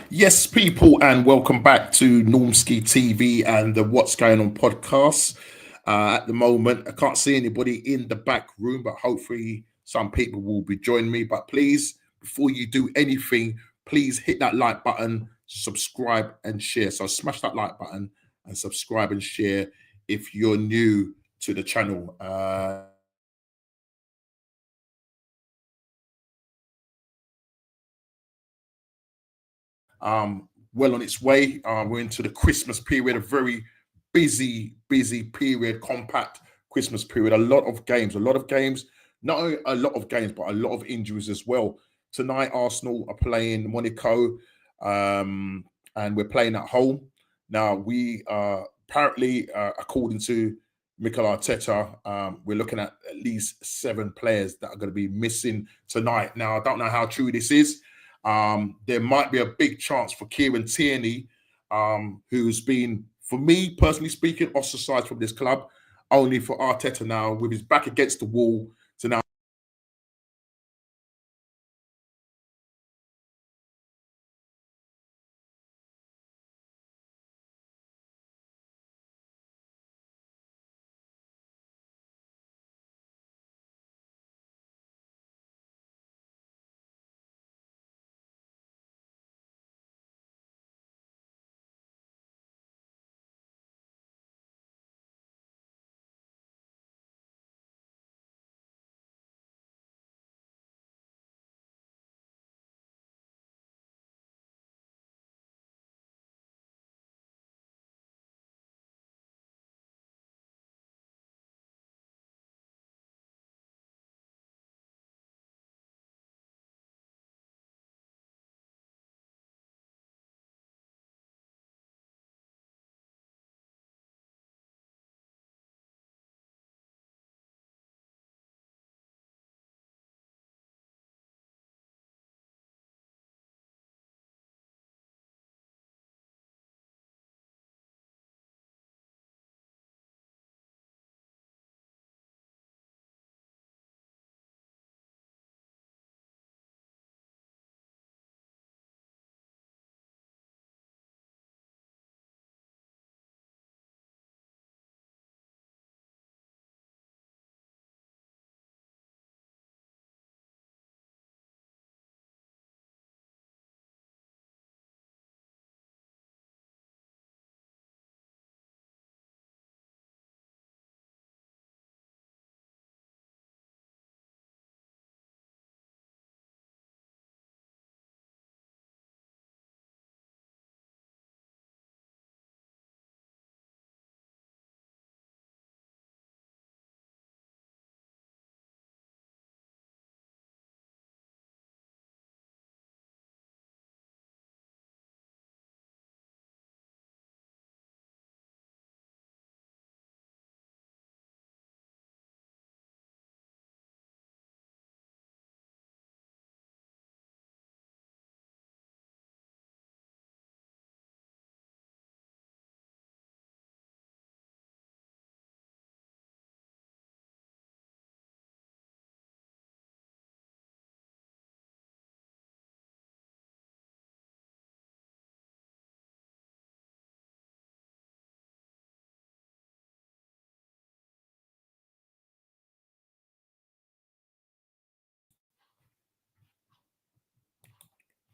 Yes, people, and welcome back to Normski TV and the What's Going On podcast. At the moment, I can't see anybody in the back room, but hopefully some people will be joining me. But please, before you do anything, please hit that like button, subscribe, and share. So smash that like button and subscribe and share if you're new to the channel. Well on its way. We're into the Christmas period, a very busy period, compact Christmas period. A lot of games, not only a lot of games, but a lot of injuries as well. Tonight, Arsenal are playing Monaco, and we're playing at home. Now, we apparently, according to Mikel Arteta, we're looking at least 7 players that are going to be missing tonight. Now, I don't know how true this is. There might be a big chance for Kieran Tierney, who's been, for me personally speaking, ostracized from this club, only for Arteta now, with his back against the wall, to now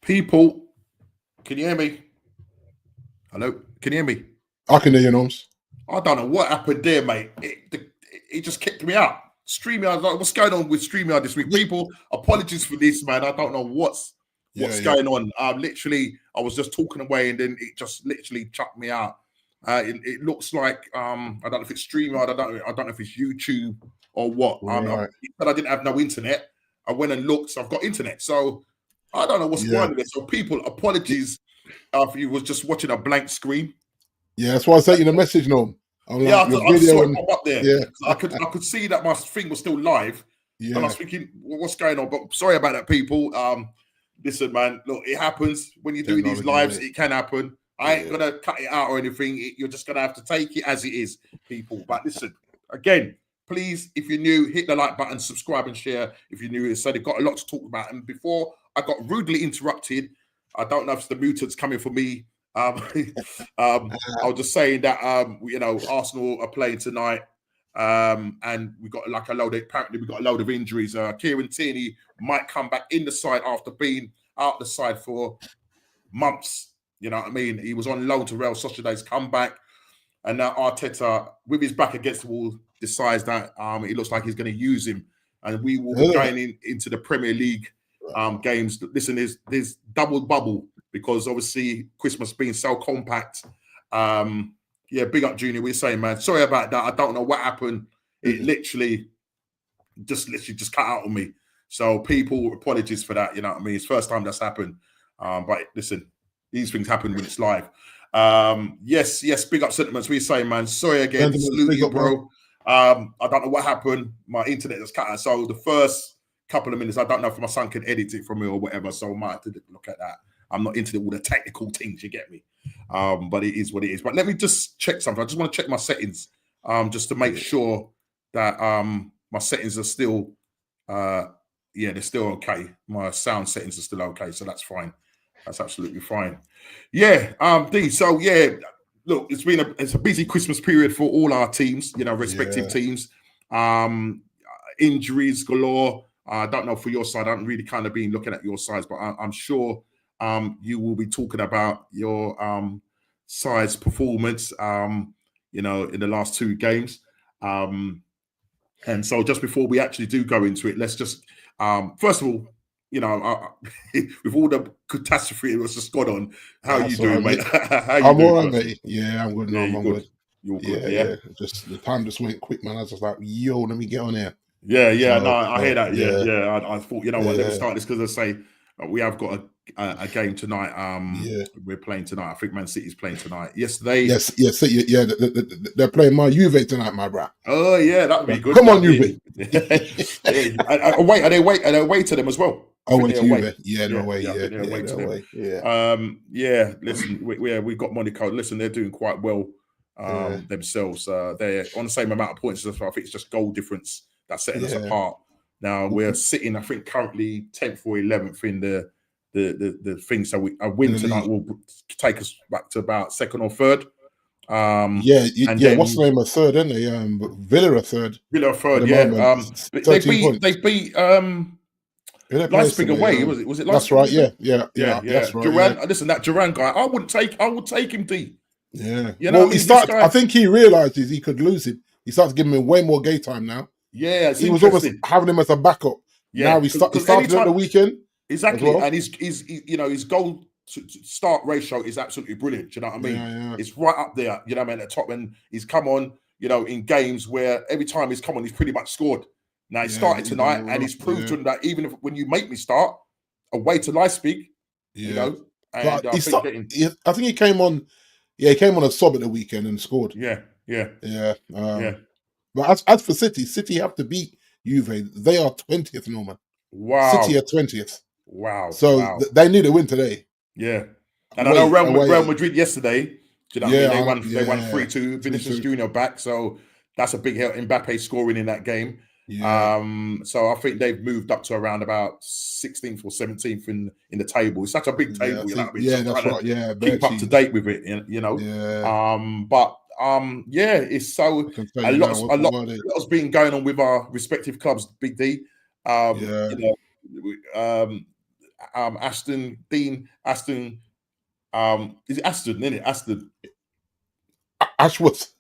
people, can you hear me? Hello, can you hear me? I can hear you, Noms. I don't know what happened there, mate. It just kicked me out. StreamYard, like, what's going on with StreamYard this week? People, apologies for this, man. I don't know what's going on. Literally, I was just talking away, and then it just literally chucked me out. It looks like I don't know if it's StreamYard. I don't know if it's YouTube or what. Right. But I didn't have no internet. I went and looked. So I've got internet. So I don't know what's going on with it. So people, apologies if you was just watching a blank screen. Yeah, that's why I sent you the message, Norm. I saw it pop up there. Yeah. I could see that my thing was still live. Yeah. And I was thinking, well, what's going on? But sorry about that, people. Listen, man, look, it happens. When you're doing these lives, it can happen. I ain't gonna cut it out or anything. You're just gonna have to take it as it is, people. But listen, again, please, if you're new, hit the like button, subscribe and share if you're new. So they've got a lot to talk about. And before I got rudely interrupted I don't know if it's the mutants coming for me. I was just saying that Arsenal are playing tonight, and we got apparently we got a load of injuries. Kieran Tierney might come back in the side after being out the side for months. You know what I mean? He was on loan to Real Sociedad's come back, and now Arteta, with his back against the wall, decides that it looks like he's going to use him, and we will be going into the Premier League games. Listen, there's double bubble because obviously Christmas being so compact. Big up Junior. We're saying, man, sorry about that. I don't know what happened. It literally just cut out on me. So people, apologies for that. You know what I mean? It's the first time that's happened. But listen, these things happen when it's live. Yes, big up sentiments. We're saying, man, sorry again. Salute you, bro. I don't know what happened. My internet was cut out. So the first couple of minutes, I don't know if my son can edit it for me or whatever. So I might have to look at that. I'm not into all the technical things, you get me. But it is what it is. But let me just check something. I just want to check my settings just to make sure that my settings are still, they're still okay. My sound settings are still okay. So that's fine. That's absolutely fine. Yeah, D. So look, it's a busy Christmas period for all our teams, respective teams. Injuries galore. I don't know for your side. I haven't really kind of been looking at your sides, but I'm sure you will be talking about your side's performance, in the last two games. And so just before we actually do go into it, let's just, first of all, with all the catastrophe that was just gone on, how are you doing, mate? I'm all right, mate. Yeah, I'm good. Yeah, I'm good. You're good, yeah. Just the time just went quick, man. I was just like, yo, let me get on here. I hear that. Yeah. I thought, let me start this because I say we have got a game tonight. We're playing tonight. I think Man City's playing tonight. Yesterday, they're playing my Juve tonight, my bro. Oh yeah, that would be good. Come on, Juve. Are they away to them as well? Away to Juve. They're away to them. Listen, we've got Monaco. Listen, they're doing quite well themselves. They're on the same amount of points as us. I think it's just goal difference that's setting us apart. Now we're sitting, I think, currently 10th or 11th in the thing. So a win tonight will take us back to about second or third. What's the name of third, isn't they? Villa are third. They beat Leipzig away. Was it Leipzig? That's right. Yeah. That's right. Duran, listen, that Duran guy, I would take him D. Yeah. I think he realizes he could lose him. He starts giving him way more game time now. Yeah, he was almost having him as a backup. Yeah, now he started at the weekend. Exactly, well. And his goal to start ratio is absolutely brilliant. Do you know what I mean? Yeah. It's right up there. You know what I mean? At the top, and he's come on. In games where every time he's come on, he's pretty much scored. Now he started tonight, and he's proved to him that even when you make me start away to Leipzig, and I think he came on. Yeah, he came on a sub at the weekend and scored. Yeah. But as for City have to beat Juve. They are 20th, Norman. Wow. City are 20th. Wow. So they need a win today. Yeah. And I know Real Madrid yesterday, do you know what I mean? They won 3-2, Vinicius Junior back. So that's a big help. Mbappe scoring in that game. Yeah. So I think they've moved up to around about 16th or 17th in the table. It's such a big table, that's right. Yeah, keep up to date with it, it's so a lot's been going on with our respective clubs. Big D, Aston, Dean, Aston, is it Aston? Isn't it Aston? Ashworth.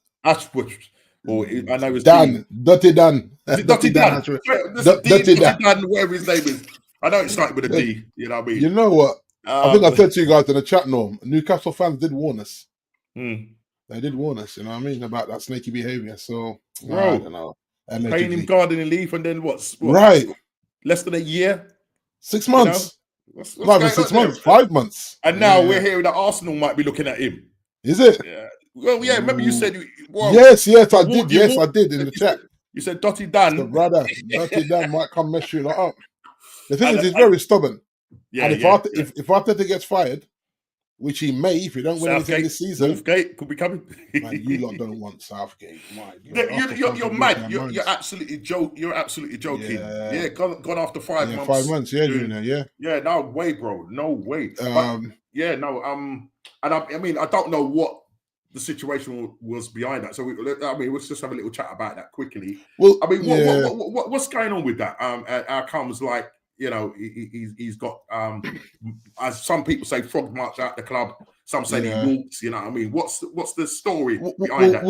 Or I know it's Dan. Dirty Dan. Dirty Dan. Dirty Dan, whatever his name is. I know it started with a D. You know what I mean? You know what? I think I said to you guys in the chat, Norm, Newcastle fans did warn us. They did warn us, you know what I mean, about that snaky behaviour. So, I don't know. Paying him gardening leave and then what? Right. Less than a year? 6 months. What's not even 6 months, 5 months. And now we're hearing that Arsenal might be looking at him. Is it? Yeah. Well, yeah, remember you said... Yes, I did. Yes, I did in the chat. You said Dotty Dan. So, brother, Dotty Dan might come mess you up. The thing is, he's very stubborn. Yeah, and if Arteta gets fired, which he may if you don't win anything this season. Northgate could be coming. Man, you lot don't want Southgate. You're mad. You're absolutely joking. You're absolutely joking. Yeah, gone after 5 months. 5 months. Yeah, Junior. Yeah. Yeah, no way, bro. No way. And I mean, I don't know what the situation was behind that. So let's just have a little chat about that quickly. Well, I mean, what's going on with that? How comes like, you know, he's got as some people say, frog march out the club. Some say he walks. You know what I mean? What's the story behind that?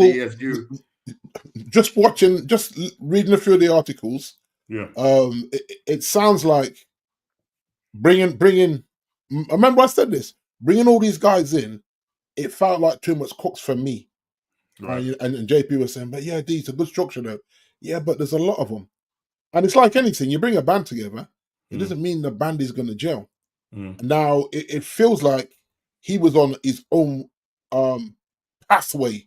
Just reading a few of the articles. Yeah. It sounds like bringing. I remember I said this. Bringing all these guys in, it felt like too much cooks for me. Right. And JP was saying, but yeah, D, it's a good structure though. Yeah, but there's a lot of them, and it's like anything. You bring a band together. It doesn't mean the band is going to gel. Now, it feels like he was on his own pathway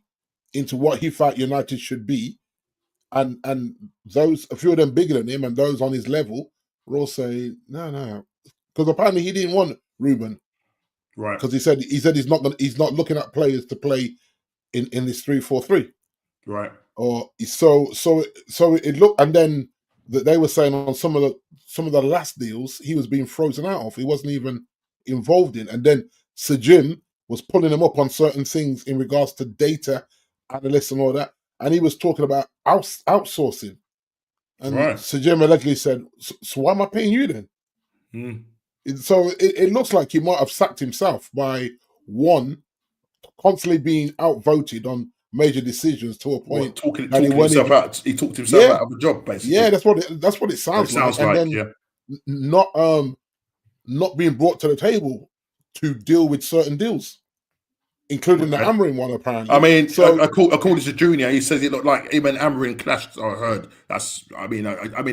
into what he felt United should be. And those, a few of them bigger than him and those on his level were all saying, no. Because apparently he didn't want Ruben. Right. Because he said he's not looking at players to play in this 3-4-3. Right. Or so it looked, and then they were saying on some of the last deals he was being frozen out of. He wasn't even involved in. And then Sir Jim was pulling him up on certain things in regards to data analysts and all that. And he was talking about outsourcing. And Sir Jim allegedly said, so why am I paying you then? So it looks like he might have sacked himself by one, constantly being outvoted on major decisions to a point. He talked himself out of a job, basically. Yeah, that's what it sounds like. And then not being brought to the table to deal with certain deals, including the Amorim one, apparently. I mean, so according to Junior, he says it looked like him and Amorim clashed. I heard. I mean,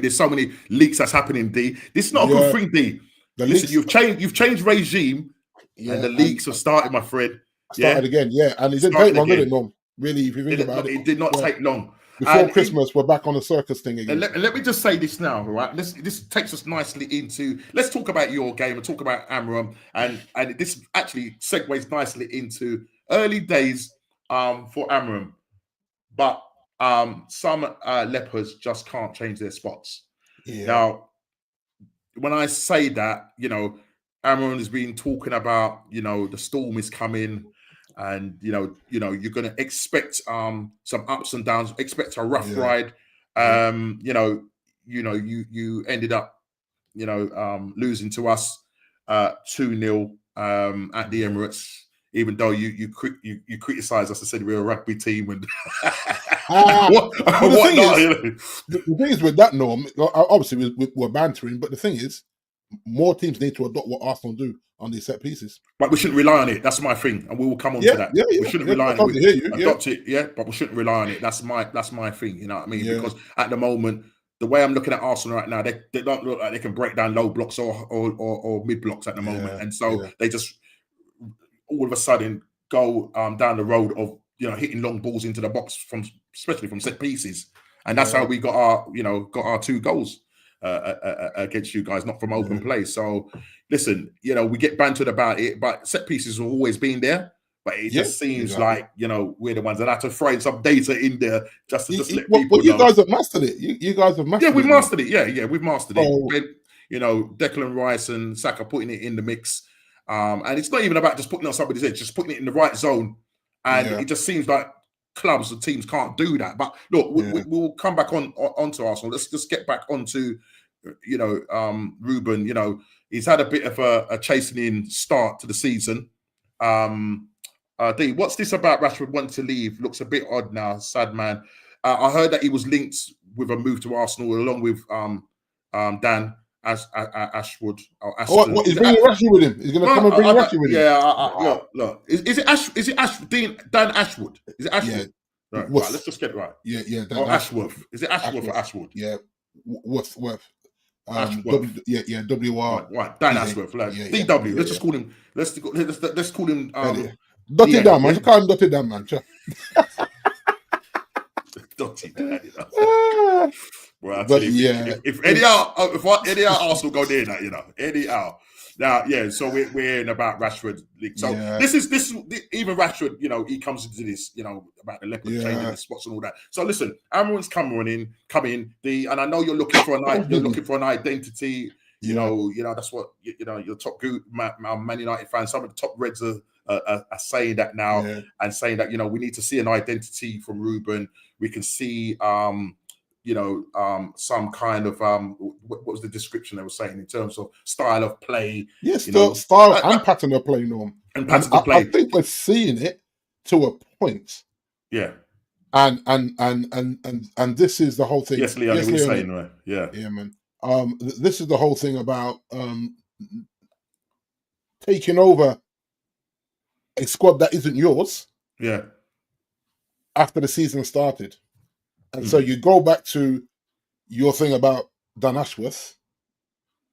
there's so many leaks that's happening. D, this is not a good thing. D, listen, you've changed regime, and the leaks have started, my friend. Started again, and it didn't take long, did it, Norm? Really, if you think about it. It did not take long. Before Christmas, we're back on the circus thing again. Let me just say this now, right? This takes us nicely into, let's talk about your game and talk about Amorim, and this actually segues nicely into early days for Amorim. But some lepers just can't change their spots. Yeah. Now, when I say that, you know, Amorim has been talking about, you know, the storm is coming. And you know, you're going to expect some ups and downs. Expect a rough ride. You ended up, losing to us 2-0 at the Emirates. Even though you criticised us and said we were a rugby team and the thing is with that, Norm, obviously we're bantering, but the thing is, more teams need to adopt what Arsenal do on these set pieces. But we shouldn't rely on it. That's my thing. And we will come on to that. We shouldn't rely on it. Adopt it, but we shouldn't rely on it. That's my thing. You know what I mean? Because at the moment, the way I'm looking at Arsenal right now, they don't look like they can break down low blocks or mid blocks at the moment. And so they just all of a sudden go down the road of, hitting long balls into the box especially from set pieces. And that's how we got our 2 goals. Against you guys, not from open play. So listen, we get bantered about it, but set pieces have always been there. But it just seems like we're the ones that have to throw some data in there just to let people know. But you guys have mastered it. You guys have mastered it. Yeah, we mastered it. Yeah, we've mastered it. Declan Rice and Saka putting it in the mix, and it's not even about just putting it on somebody's head, just putting it in the right zone. And it just seems like clubs and teams can't do that. But look, we'll come back onto Arsenal. Let's just get back onto Ruben. He's had a bit of a chastening start to the season. D, what's this about Rashford wanting to leave? Looks a bit odd now. Sad man. I heard that he was linked with a move to Arsenal along with Dan Ashwood. What, he's bringing Rashford with him? He's going to come and bring Rashford with him? Yeah, look. Is it Dan Ashwood? Is it Ashwood? Yeah. Right, let's just get it right. Yeah. Dan Ashworth. Is it Ashworth or Ashwood? Yeah, Worth. Ashworth. WR. Right, Dan Ashworth. DW. Let's just call him. Let's call him. Dotty down, man. Call him Dotty down, man. Dotty down. Well, if anyhow Arsenal go near that, anyhow. Now, yeah, so we're hearing about Rashford. So this is even Rashford, he comes into this, about the leopard changing his spots and all that. So listen, Amorim's come in, and I know you're looking for an identity. You know, that's what your top group, Man United fans, some of the top Reds are saying that now, and saying that we need to see an identity from Ruben. We can see some kind of what was the description they were saying in terms of style of play? Yes, style and pattern of play, Norm. And pattern of play. I think we're seeing it to a point. Yeah. And this is the whole thing. Yes, Leon, what are you saying, right? Yeah. Yeah, man. This is the whole thing about taking over a squad that isn't yours. Yeah. After the season started. And so you go back to your thing about Dan Ashworth.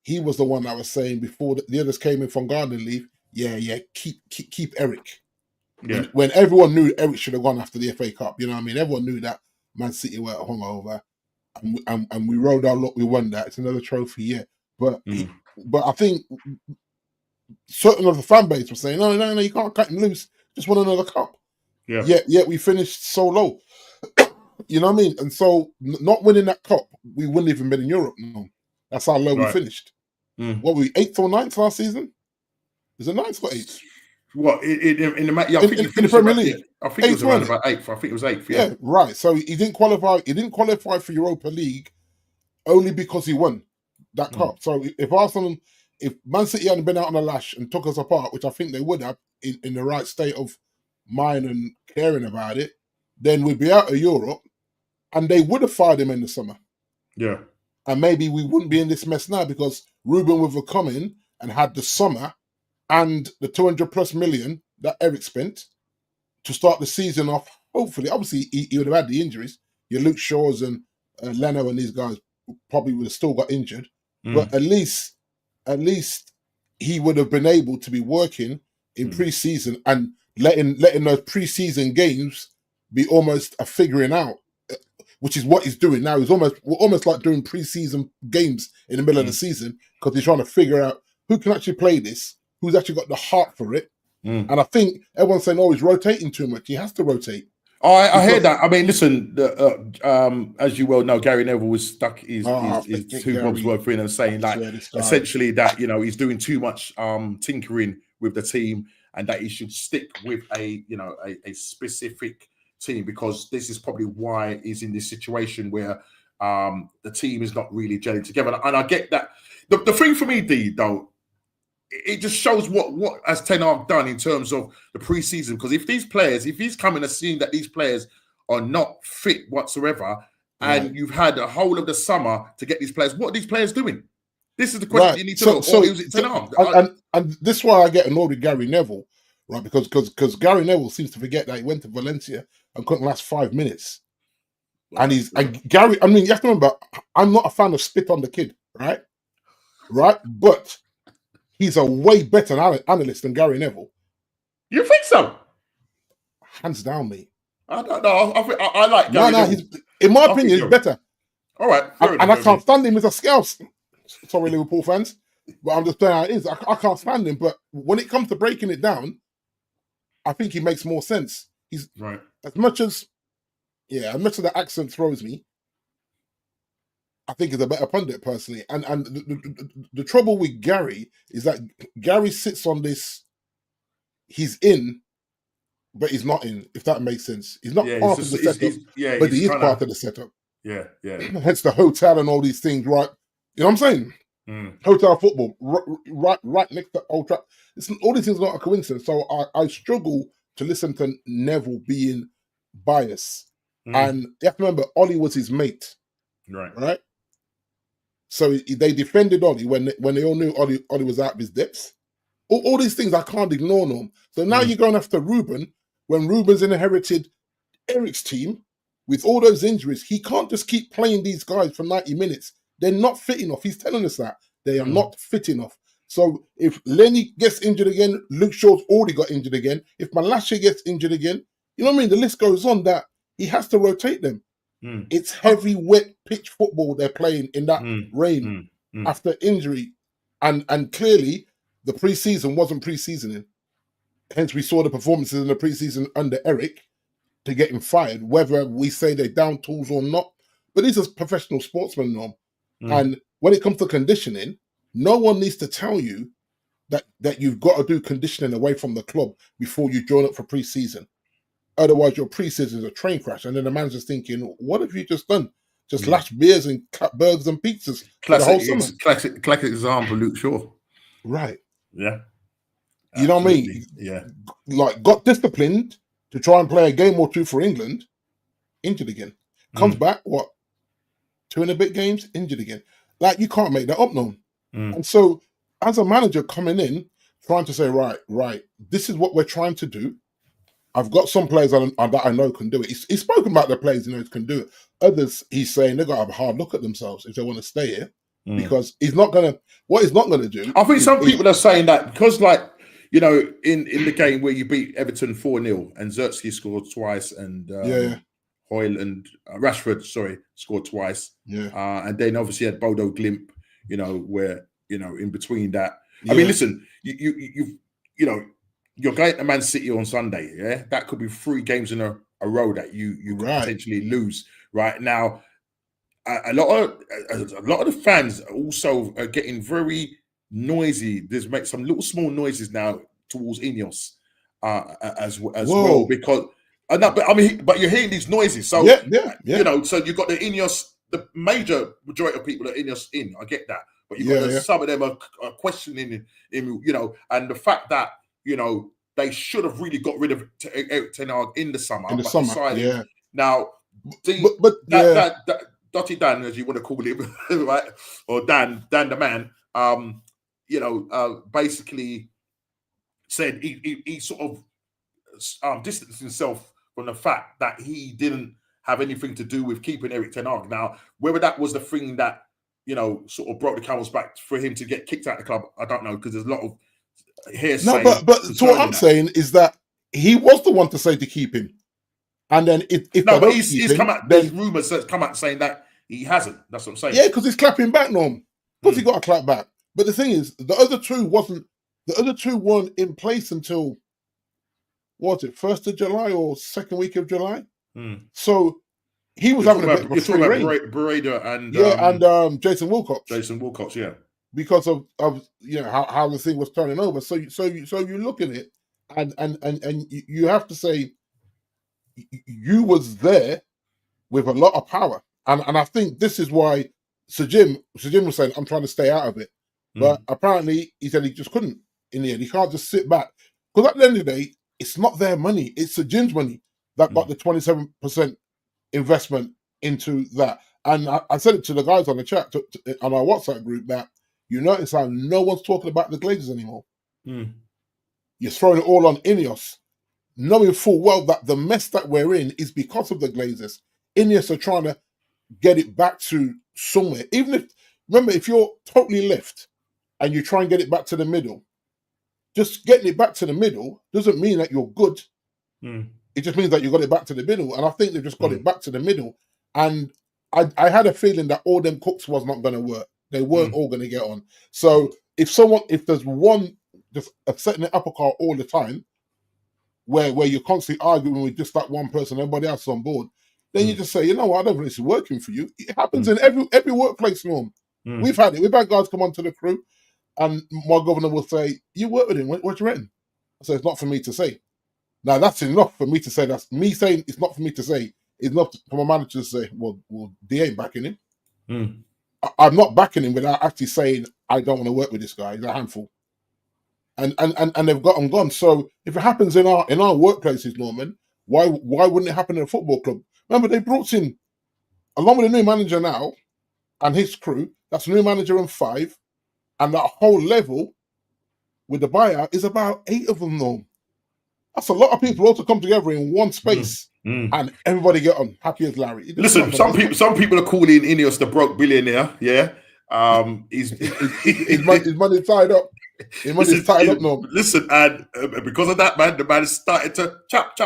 He was the one that was saying before the others came in from garden leave, keep Eric. Yeah. When everyone knew Eric should have gone after the FA Cup, you know what I mean? Everyone knew that Man City were hungover, and we rode our luck. We won that. It's another trophy, yeah. But I think certain of the fan base were saying, no, you can't cut him loose. Just won another cup. Yeah. Yet we finished so low. You know what I mean? And so not winning that cup, we wouldn't even been in Europe. No. That's how low we finished. What were we, 8th or 9th last season? Is it 9th or 8th? What in the Premier League? I think it was around about 8th. I think it was 8th. Yeah, right. So he didn't qualify. He didn't qualify for Europa League only because he won that cup. So if Man City hadn't been out on the lash and took us apart, which I think they would have in the right state of mind and caring about it, then we'd be out of Europe, and they would have fired him in the summer. Yeah. And maybe we wouldn't be in this mess now because Ruben would have come in and had the summer and the 200+ million that Eric spent to start the season off. Hopefully, obviously, he would have had the injuries. Your Luke Shaws and Leno and these guys probably would have still got injured. But at least he would have been able to be working in pre-season and letting those pre-season games be almost a figuring out, which is what he's doing now. We're almost like doing pre-season games in the middle of the season because he's trying to figure out who can actually play this, who's actually got the heart for it. And I think everyone's saying, he's rotating too much. He has to rotate. I hear that. I mean, listen, as you well know, Gary Neville was stuck his two bobs worth in and saying essentially that, he's doing too much tinkering with the team and that he should stick with a specific team, because this is probably why he's in this situation where the team is not really gelling together. And I get that. The thing for me, D, though, it just shows what has Ten Hag done in terms of the preseason. Because if he's coming and seeing that these players are not fit whatsoever, and you've had a whole of the summer to get these players, what are these players doing? This is the question you need to know. Or is it Ten Hag? And this is why I get annoyed with Gary Neville, right? Because Gary Neville seems to forget that he went to Valencia and couldn't last 5 minutes. And Gary, I mean, you have to remember, I'm not a fan of spit on the kid, right? Right? But he's a way better analyst than Gary Neville. You think so? Hands down, mate. I don't know. I like Gary Neville. In my opinion, he's better. All right. And I can't stand him as a scouse. Sorry, Liverpool fans. But I'm just saying how it is. I can't stand him. But when it comes to breaking it down, I think he makes more sense. He's right. As much as the accent throws me, I think he's a better pundit personally. And the trouble with Gary is that Gary sits on this, he's in, but he's not in, if that makes sense. He's not part of the setup, but he is part of the setup. Yeah. Hence the hotel and all these things, right? You know what I'm saying? Hotel football, right next to Old Trafford. All these things are not a coincidence. So I struggle to listen to Neville being biased. And you have to remember, Ollie was his mate. Right? So they defended Ollie when they all knew Ollie was out of his depths. All these things I can't ignore them. So now you're going after Ruben when Ruben's inherited Eric's team with all those injuries. He can't just keep playing these guys for 90 minutes. They're not fit enough. He's telling us that. They are not fit enough. So if Lenny gets injured again, Luke Shaw's already got injured again. If Malacia gets injured again, you know what I mean? The list goes on that he has to rotate them. It's heavy, wet pitch football they're playing in that rain after injury. And clearly, the pre-season wasn't pre-seasoning. Hence, we saw the performances in the pre-season under Eric to get him fired, whether we say they're down tools or not. But these are professional sportsmen, Norm. And when it comes to conditioning, no one needs to tell you that you've got to do conditioning away from the club before you join up for pre-season. Otherwise, your pre-season is a train crash. And then the manager's thinking, what have you just done? Just lash beers and cut burgers and pizzas for the whole summer. Classic example, Luke Shaw. Right. Yeah. You know what I mean? Yeah. Like, got disciplined to try and play a game or two for England, injured again. Comes back, 2 and a bit games, injured again. Like, you can't make that up, no. And so, as a manager coming in, trying to say, right, this is what we're trying to do. I've got some players that I know can do it. He's spoken about the players he knows can do it. Others, he's saying they've got to have a hard look at themselves if they want to stay here. Because what he's not going to do. I think some people are saying that because, like, you know, in the game where you beat Everton 4-0 and Chelski scored twice and Hoyle and Rashford, scored twice. Yeah. And then obviously had Bodo Glimp, you know, where, you know, in between that. Yeah. I mean, listen, you know, you're going to Man City on Sunday, yeah? That could be 3 games in a row that you could potentially lose. Right now, a lot of the fans also are getting very noisy. There's made some little small noises now towards Ineos as well because but you're hearing these noises. So you know, so you've got the Ineos, the major majority of people are Ineos in. I get that, but you've got some of them are questioning him, you know, and the fact that, you know, they should have really got rid of Eric Ten Hag in the summer. Now, that Dotty Dan, as you want to call him, right, or Dan the man, you know, basically said he sort of distanced himself from the fact that he didn't have anything to do with keeping Eric Ten Hag. Now, whether that was the thing that, you know, sort of broke the camel's back for him to get kicked out of the club, I don't know, because there's a lot of hearsay. No, but so what I'm saying is that he was the one to say to keep him. And then he's come out. There's rumours that's come out saying that he hasn't. That's what I'm saying. Yeah, because he's clapping back, Norm. Because he got to clap back. But the thing is, the other two weren't in place until, what was it, 1st of July or 2nd week of July? So he was having a bit of a free rein. Barada and and Jason Wilcox. Yeah. Because of you know how the thing was turning over. So you look at it, and you have to say you was there with a lot of power, and I think this is why Sir Jim was saying, I'm trying to stay out of it, but apparently he said he just couldn't in the end. He can't just sit back, because at the end of the day, it's not their money, it's Sir Jim's money that got the 27% investment into that. And I said it to the guys on the chat on our WhatsApp group that you notice how no one's talking about the Glazers anymore. You're throwing it all on Ineos, knowing full well that the mess that we're in is because of the Glazers. Ineos are trying to get it back to somewhere. Even if, remember, if you're totally left and you try and get it back to the middle, just getting it back to the middle doesn't mean that you're good. It just means that you got it back to the middle. And I think they've just got it back to the middle. And I had a feeling that all them cooks was not going to work. They weren't all going to get on. So if there's one just setting it up a car all the time, where you're constantly arguing with just that one person, everybody else on board, then you just say, you know what, I don't think this is working for you. It happens in every workplace, Norm. We've had it. We've had guys come onto the crew, and my governor will say, you work with him, what you reckon? I say, it's not for me to say. Now, that's enough for me to say. That's me saying it's not for me to say. It's not for my manager to say, well, they ain't backing him. I'm not backing him without actually saying, I don't want to work with this guy. He's a handful. And they've got him gone. So if it happens in our workplaces, Norman, why wouldn't it happen in a football club? Remember, they brought in, along with the new manager now and his crew, that's a new manager and 5, and that whole level with the buyout is about 8 of them, Norm. That's a lot of people all to come together in one space and everybody get on happy as Larry. Listen, some people are calling Ineos the broke billionaire. Yeah, his money tied up. His money's tied up now. Listen, and because of that, man, the man is starting to chop,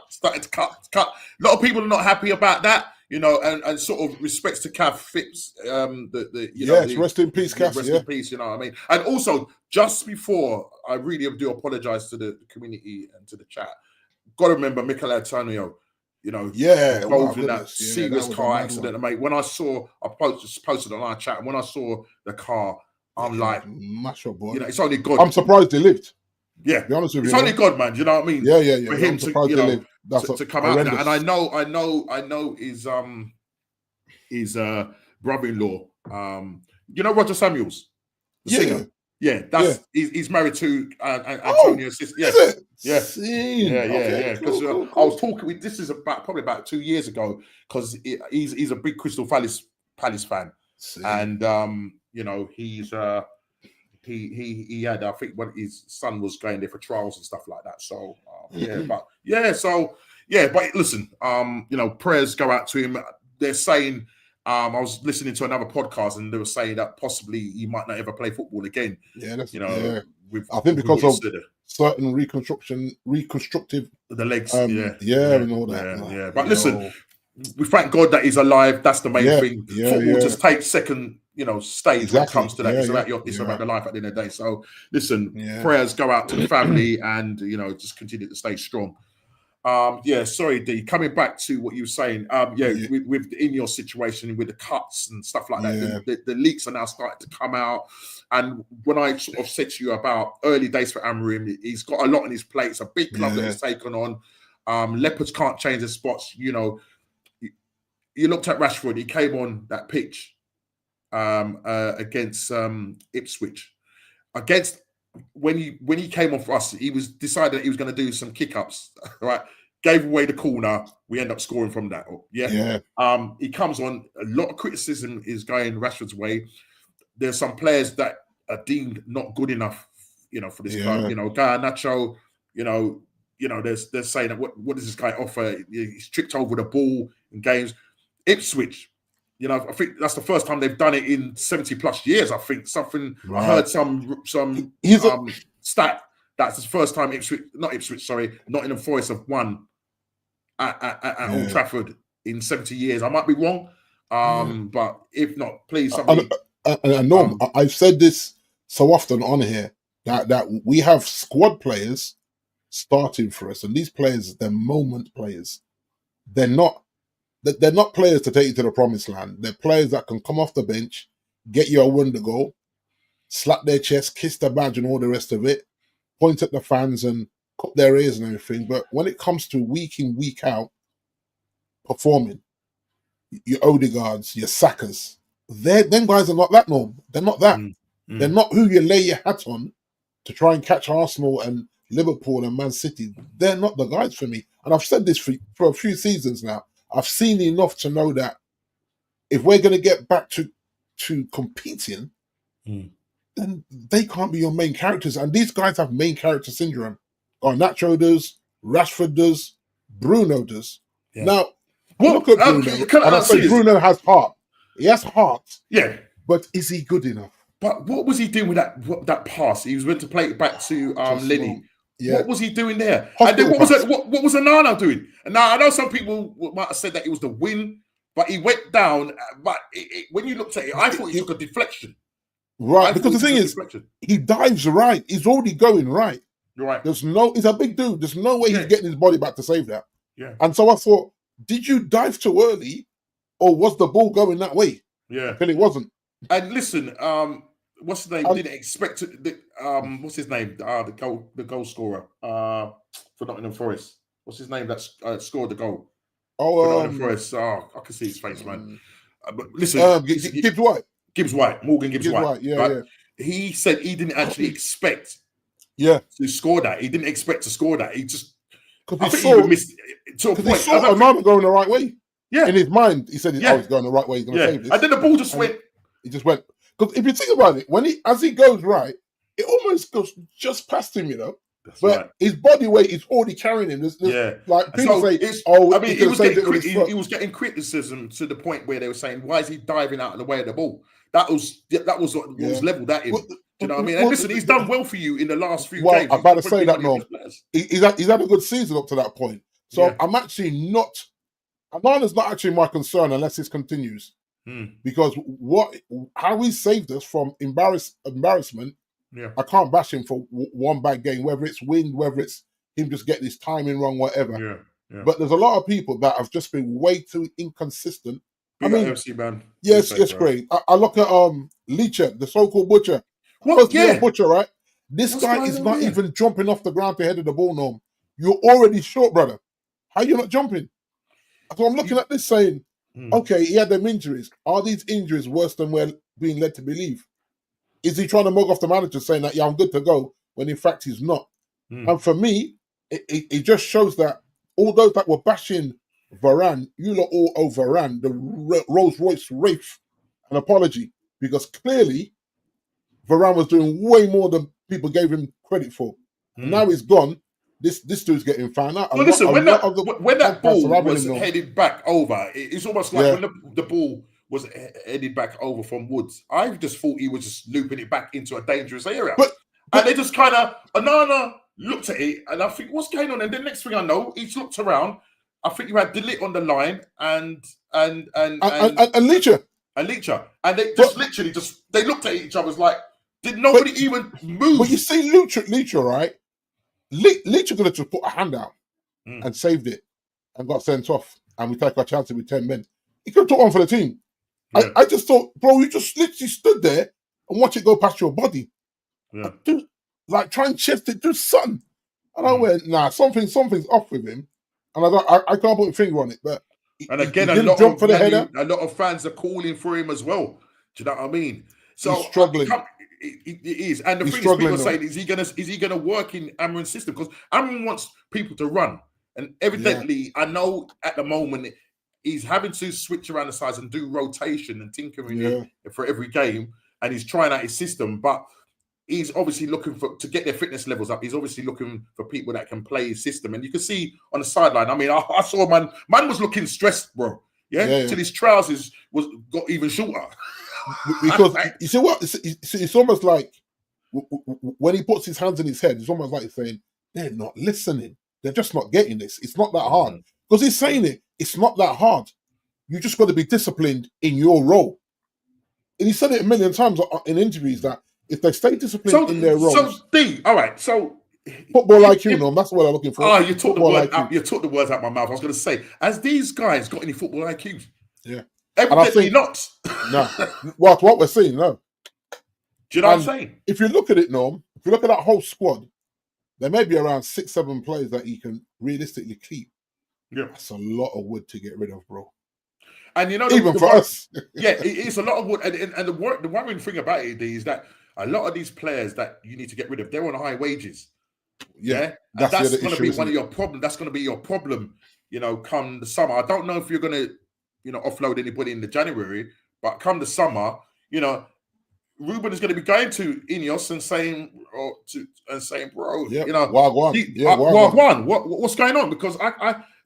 starting to cut. A lot of people are not happy about that. you know, and sort of respects to Cav Phipps. Rest in peace, Cav. Rest in peace. You know what I mean? And also, just before, I really do apologize to the community and to the chat. Got to remember Mikel Antonio. You know, involved in that serious car accident, mate. When I saw, I posted on our chat, and when I saw the car, I'm like, mash up, boy. You know, it's only God. I'm surprised he lived. Yeah, to be honest with it's you, only God, man. Do you know what I mean? Yeah. For him to, you know, to come out, and I know his brother-in-law. You know Roger Samuels, the singer. Yeah, he's married to Antonio's sister. Yeah. Because I was talking with this is probably about 2 years ago, because he's a big Crystal Palace fan, and you know, he had, I think, when his son was going there for trials and stuff like that. So but listen, you know, prayers go out to him. They're saying, I was listening to another podcast, and they were saying that possibly he might not ever play football again. Yeah, that's, you know, I think because of certain reconstructive the legs, and all that. Yeah. But listen, we thank God that he's alive. That's the main thing. Football just takes second, you know, stage when it comes to that. It's about the life at the end of the day. So listen, prayers go out to the family, and you know, just continue to stay strong. Sorry, D. Coming back to what you were saying, with in your situation with the cuts and stuff like that, the leaks are now starting to come out. And when I sort of said to you about early days for Amorim, he's got a lot on his plate. It's a big club that he's taken on. Leopards can't change their spots. You know, you looked at Rashford. He came on that pitch against Ipswich. When he came on for us, he was decided that he was going to do some kick-ups, right? Gave away the corner. We end up scoring from that. He comes on. A lot of criticism is going Rashford's way. There's some players that are deemed not good enough, you know, for this club. You know, Garnacho. You know, they're saying that what does this guy offer? He's tripped over the ball in games. Ipswich. You know, I think that's the first time they've done it in 70 plus years. I think I heard some stat that's the first time Nottingham Forest have won at Old Trafford in 70 years. I might be wrong, but if not, please somebody. Norm, I've said this so often on here that we have squad players starting for us, and these players, they're moment players. They're not players to take you to the promised land. They're players that can come off the bench, get you a wonder goal, slap their chest, kiss the badge and all the rest of it, point at the fans and cut their ears and everything. But when it comes to week in, week out performing, your Odegaards, your Sakas, them guys are not that, Norm. They're not that. They're not who you lay your hat on to try and catch Arsenal and Liverpool and Man City. They're not the guys for me. And I've said this for a few seasons now. I've seen enough to know that if we're going to get back to competing, then they can't be your main characters. And these guys have main character syndrome. Nacho does, Rashford does, Bruno does. Yeah. Now, look at Bruno. And I say Bruno has heart. He has heart. Yeah. But is he good enough? But what was he doing with that pass? He was meant to play it back to Lenny. Yeah. What was he doing there? And then what was Onana doing? And now I know some people might have said that it was the win, but he went down. But when you looked at it, I thought he took a deflection. Right, because the thing is, he dives right. He's already going right. You're right. He's a big dude. There's no way he's getting his body back to save that. Yeah. And so I thought, did you dive too early, or was the ball going that way? Yeah. And it wasn't. And listen, what's his name? Didn't expect to. What's his name? The goal scorer for Nottingham Forest. What's his name that scored the goal? For Nottingham Forest. I can see his face, man. But listen, Gibbs White. Morgan Gibbs White. Yeah. He said he didn't actually expect. to score that. He didn't expect to score that. He just. I think he even missed to a point. He saw Onana going the right way. Yeah. In his mind, he said, "Oh, he's going the right way. He's going to save this." And then the ball just went. He just went. Because if you think about it, as he goes right, it almost goes just past him, you know. That's but right. His body weight is already carrying him. Like people say, he was getting criticism to the point where they were saying, "Why is he diving out of the way of the ball?" That was what was levelled at him. Do you know what I mean? And listen, he's done well for you in the last few games. I'm about to say that, no. He's had a good season up to that point. So I'm actually not Onana's not actually my concern unless this continues. Because how he saved us from embarrassment, I can't bash him for one bad game, whether it's wind, whether it's him just getting his timing wrong, whatever. But there's a lot of people that have just been way too inconsistent. MC, man. Yes, great. I look at Leacher, the so-called butcher. A butcher, right? This guy is not even jumping off the ground to head of the ball, Norm. You're already short, brother. How are you not jumping? So I'm looking at this saying, okay, he had them injuries. Are these injuries worse than we're being led to believe? Is he trying to mug off the manager saying that, yeah, I'm good to go, when in fact he's not? And for me, it just shows that all those that were bashing Varane, you lot all owe Varane the Rolls-Royce Wraith an apology, because clearly Varane was doing way more than people gave him credit for. And now he's gone. This dude's getting found out. Well, listen, when that ball was headed back over, it's almost like when the ball was headed back over from Woods, I just thought he was just looping it back into a dangerous area. And they just kind of, Onana looked at it, and I think, what's going on? And the next thing I know, he's looked around. I think you had Delit on the line and Leacher. And they just literally they looked at each other like, did nobody even move? But you see Leacher, right? Leacher could have just put a hand out and saved it and got sent off, and we take our chances with 10 men. He could have took one for the team. Yeah. I just thought, bro, you just literally stood there and watch it go past your body. Yeah. Like, try and chest it, do something. And I went, nah, something's off with him. And I can't put a finger on it. But and again, a lot of fans are calling for him as well. Do you know what I mean? So he's struggling. It is, and the thing is, people are saying, is he gonna work in Amorim's system? Because Amorim wants people to run, and evidently, I know at the moment he's having to switch around the sides and do rotation and tinkering for every game, and he's trying out his system. But he's obviously looking to get their fitness levels up. He's obviously looking for people that can play his system, and you can see on the sideline. I mean, I saw man was looking stressed, bro. Yeah, till his trousers got even shorter. Because you see what? It's almost like when he puts his hands in his head, it's almost like saying, they're not listening. They're just not getting this. It's not that hard. Because he's saying it's not that hard. You just got to be disciplined in your role. And he said it a million times in interviews that if they stay disciplined in their roles. So football IQ, no, that's what I'm looking for. Oh, you took the words out of my mouth. I was going to say, has these guys got any football IQ? Yeah. Evidently not. No. Well, what we're seeing, no. Do you know what I'm saying? If you look at it, Norm, if you look at that whole squad, there may be around 6-7 players that he can realistically keep. Yeah. That's a lot of wood to get rid of, bro. And you know, even for us. Yeah, it's a lot of wood. And the worrying thing about it is that a lot of these players that you need to get rid of, they're on high wages. Yeah. And that's going to be one of your problems. That's going to be your problem, come the summer. I don't know if you're going to, offload anybody in the January, but come the summer, Ruben is going to be going to Ineos and saying, bro, Wagwan. What's going on? Because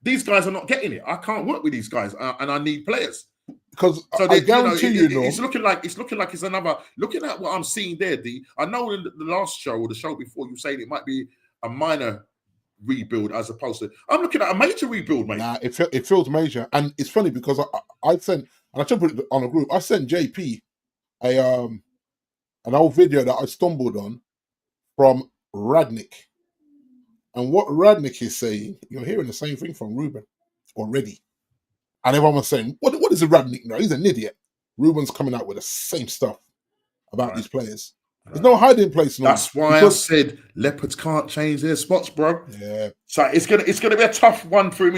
these guys are not getting it. I can't work with these guys, and I need players. Because I guarantee it's looking like it's another. Looking at what I'm seeing there, D. I know in the last show or the show before, you saying it might be a minor rebuild as opposed to. I'm looking at a major rebuild, mate. Nah, it feels major, and it's funny because I sent, and I should put it on a group. I sent JP an old video that I stumbled on from Radnick, and what Radnick is saying, you're hearing the same thing from Ruben already. And everyone was saying, what is a Radnick now? He's an idiot. Ruben's coming out with the same stuff about these players. There's no hiding place now. That's why I said leopards can't change their spots, bro. Yeah. So it's gonna be a tough one for him.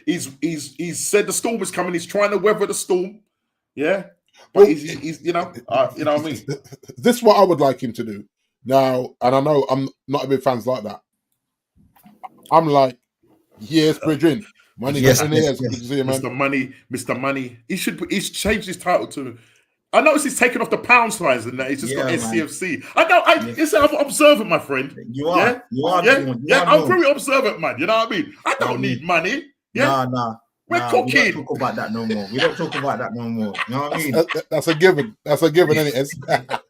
He's said the storm is coming. He's trying to weather the storm. Yeah. But he's you know what I mean? This is what I would like him to do. Now, and I know I'm not a big fans like that. I'm like, yes, Bridging. Money, yes, Mr. Money. He's changed his title to. I noticed he's taken off the pound signs and that. He's just got SCFC. I know. I'm observant, my friend. You are. I'm very observant, man. You know what I mean? I don't need money. Yeah. Nah. We're cooking. We don't talk about that no more. You know what I mean? That's a given. That's a given, isn't it?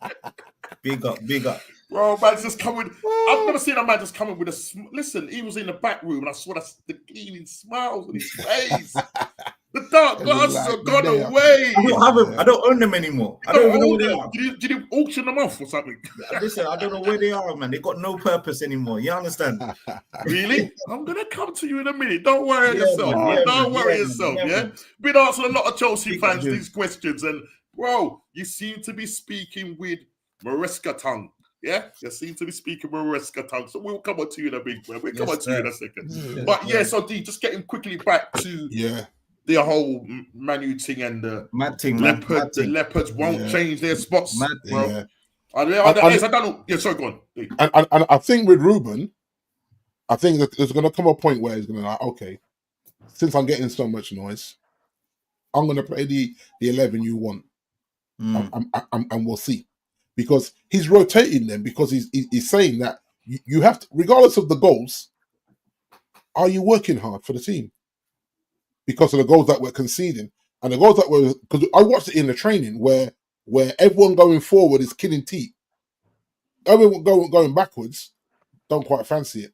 Big up. Bro, man's just coming. I've never seen a man just coming with a. Listen, he was in the back room and I saw the gleaming smiles on his face. The dark It was glasses like, are gone they are- away. I don't have them. I don't own them anymore. I don't even know where they are. Did you auction them off or something? Listen, I don't know where they are, man. They got no purpose anymore. You understand? Really? I'm gonna come to you in a minute. Don't worry Yeah, yourself. man, Man. yeah, Don't man, worry yeah, yourself. man, Yeah. yeah, man. Been asking a lot of Chelsea Think I fans do. these questions, and bro, you seem to be speaking with Maresca tongue. Yeah, you seem to be speaking Maresca tongue. So we'll come on to you in a big way. We'll come on to you in a second. Yeah. But yeah, so D, just getting quickly back to Yeah. the whole Manu thing and the Mad thing, man. leopard. Mad The thing. leopards won't Yeah. change their spots, Mad thing. bro. Yeah. I don't know. Yeah, sorry, go on. D. And I think with Ruben, I think that there's going to come a point where he's going to like, okay, since I'm getting so much noise, I'm going to play the 11 you want, and we'll see, because he's rotating them, because he's saying that you have to, regardless of the goals, are you working hard for the team? Because of the goals that we're conceding, and the goals that were, because I watched it in the training where everyone going forward is killing teeth, everyone going backwards don't quite fancy it.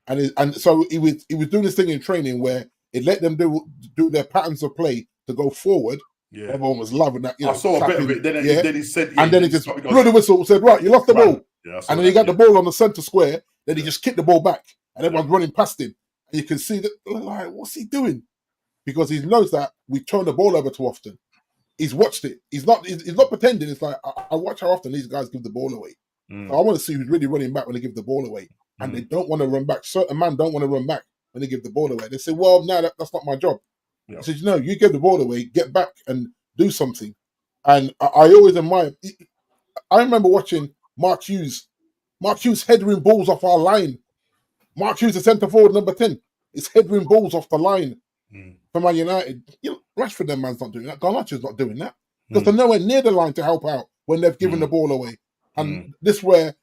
And so he was doing this thing in training where it let them do their patterns of play to go forward. Yeah. Everyone was loving that. I saw a bit of it. Then he said, and then he just blew the whistle, said, "Right, you lost the ball." Yeah, And then he got the ball on the centre square. Then he just kicked the ball back, and everyone's running past him. And you can see that, like, what's he doing? Because he knows that we turn the ball over too often. He's watched it. He's not pretending. It's like, I watch how often these guys give the ball away. So I want to see who's really running back when they give the ball away. And they don't want to run back. Certain men don't want to run back when they give the ball away. They say, well, no, that's not my job. Yeah. He says, no, you give the ball away, get back and do something. And I always admire. I remember watching Mark Hughes. Mark Hughes headering balls off our line. Mark Hughes, the centre forward, number 10, is headering balls off the line for Man United. You know, Rashford, them man's not doing that. Garnacho's not doing that. Because they're nowhere near the line to help out when they've given the ball away. And this where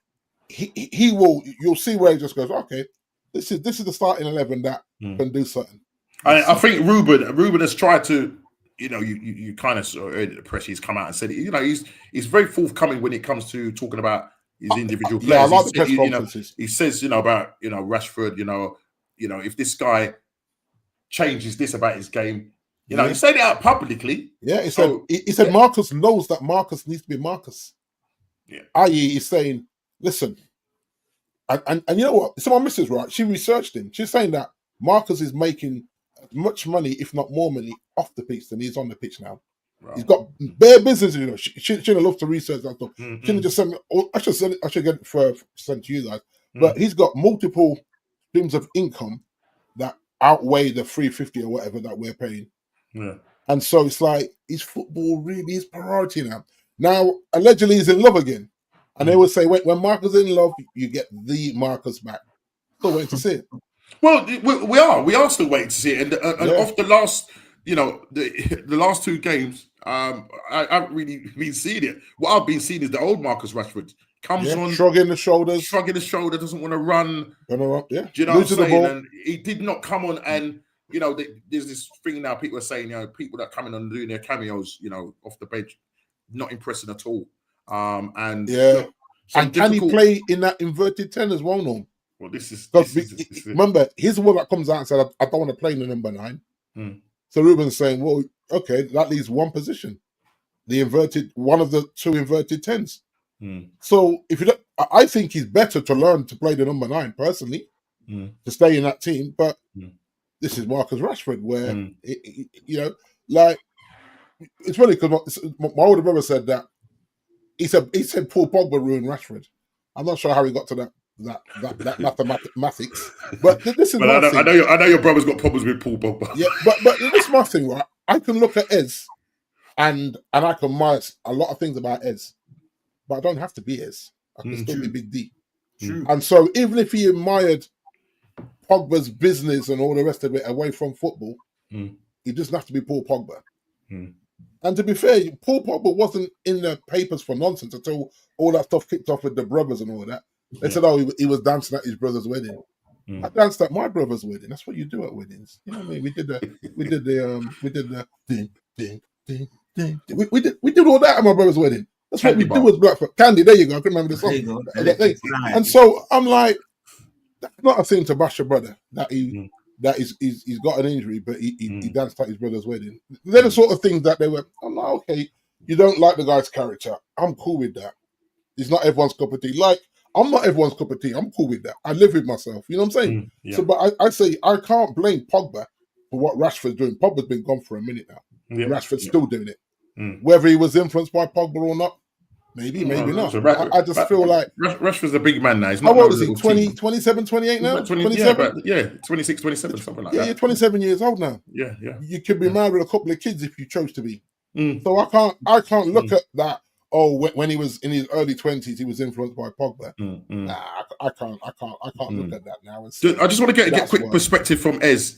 he will, you'll see where he just goes, okay, this is the starting 11 that can do something. I think Ruben has tried to, you know, you kind of saw earlier the press, he's come out and said, you know, he's very forthcoming when it comes to talking about his individual players. Yeah, I like the press conferences. He says, you know, about, you know, Rashford, you know, if this guy changes this about his game, you know, he said it out publicly. Yeah, he said Marcus knows that Marcus needs to be Marcus. Yeah. I.e., he's saying, listen, and you know what? So my missus, right? She researched him. She's saying that Marcus is making as much money, if not more money, off the pitch than he's on the pitch now. Right. He's got bare business, you know. She loves to research that stuff. She didn't just send me. I should get it sent to you guys. But he's got multiple streams of income that outweigh the 350 or whatever that we're paying. Yeah. And so it's like, is football really his priority now? Now, allegedly, he's in love again. And they would say, when Marcus is in love, you get the Marcus back. Still waiting to see it. Well, we are still waiting to see it. And off the last, you know, the last two games, I haven't really been seeing it. What I've been seeing is the old Marcus Rashford comes on, shrugging the shoulders, doesn't want to run. Yeah. Do you know what I'm saying? And he did not come on, and you know, there's this thing now. People are saying, you know, people that come in and doing their cameos, you know, off the bench, not impressing at all. And look, and can he play in that inverted 10 as well, Norm? Well, this is remember, he's the one that comes out and said, I don't want to play in the number 9. So Ruben's saying, well, okay, that leaves one position, one of the two inverted 10s. So if you don't, I think he's better to learn to play the number 9 personally, to stay in that team. But this is Marcus Rashford, where you know, like, it's funny because my older brother said that he said Paul Pogba ruined Rashford. I'm not sure how he got to that mathematics, but this is. But I know your brother's got problems with Paul Pogba. Yeah, but this is my thing, right? I can look at Ez, and I can admire a lot of things about Ez, but I don't have to be Ez. I can still be Big D. True. And so even if he admired Pogba's business and all the rest of it away from football, he doesn't have to be Paul Pogba. And to be fair, Paul Pogba wasn't in the papers for nonsense until all that stuff kicked off with the brothers and all that. They said, oh, he was dancing at his brother's wedding. I danced at my brother's wedding. That's what you do at weddings. You know what I mean? We did the ding, ding, ding, ding. We did all that at my brother's wedding. That's what we do as Blackfoot. Candy, there you go. I can remember the song. And so I'm like, that's not a thing to bash your brother. That he that he's got an injury, but he danced at his brother's wedding. They're the sort of things that they were. I'm like, okay, you don't like the guy's character. I'm cool with that. He's not everyone's cup of tea. Like, I'm not everyone's cup of tea. I'm cool with that. I live with myself. You know what I'm saying? So, but I say I can't blame Pogba for what Rashford's doing. Pogba's been gone for a minute now. Rashford's still doing it. Whether he was influenced by Pogba or not, maybe not. I just feel like Rashford's a big man now. He's how not old is he? 27, 28 now? 27? Yeah, 26, 27, something like that. You're 27 years old now. Yeah. You could be married with a couple of kids if you chose to be. So I can't look at that. Oh, when he was in his early 20s, he was influenced by Pogba. Nah, I can't look at that now. I just want to get quick perspective from Ez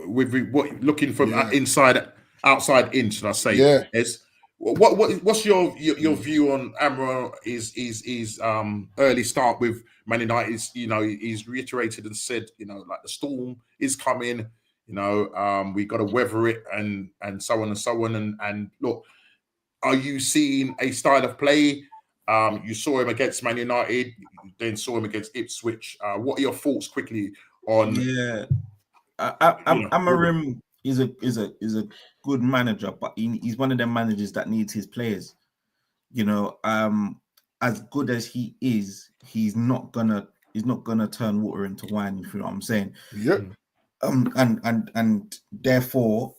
with what looking from outside in, should I say? Yeah. Ez, what's your view on Amorim? Is early start with Man United? He's reiterated and said, like the storm is coming. We got to weather it and so on and so on. And look. Are you seeing a style of play? You saw him against Man United, then saw him against Ipswich. What are your thoughts quickly on? Yeah, Amorim is a good manager, but he's one of them managers that needs his players. As good as he is, he's not gonna turn water into wine. If you know what I'm saying. Yep. And therefore,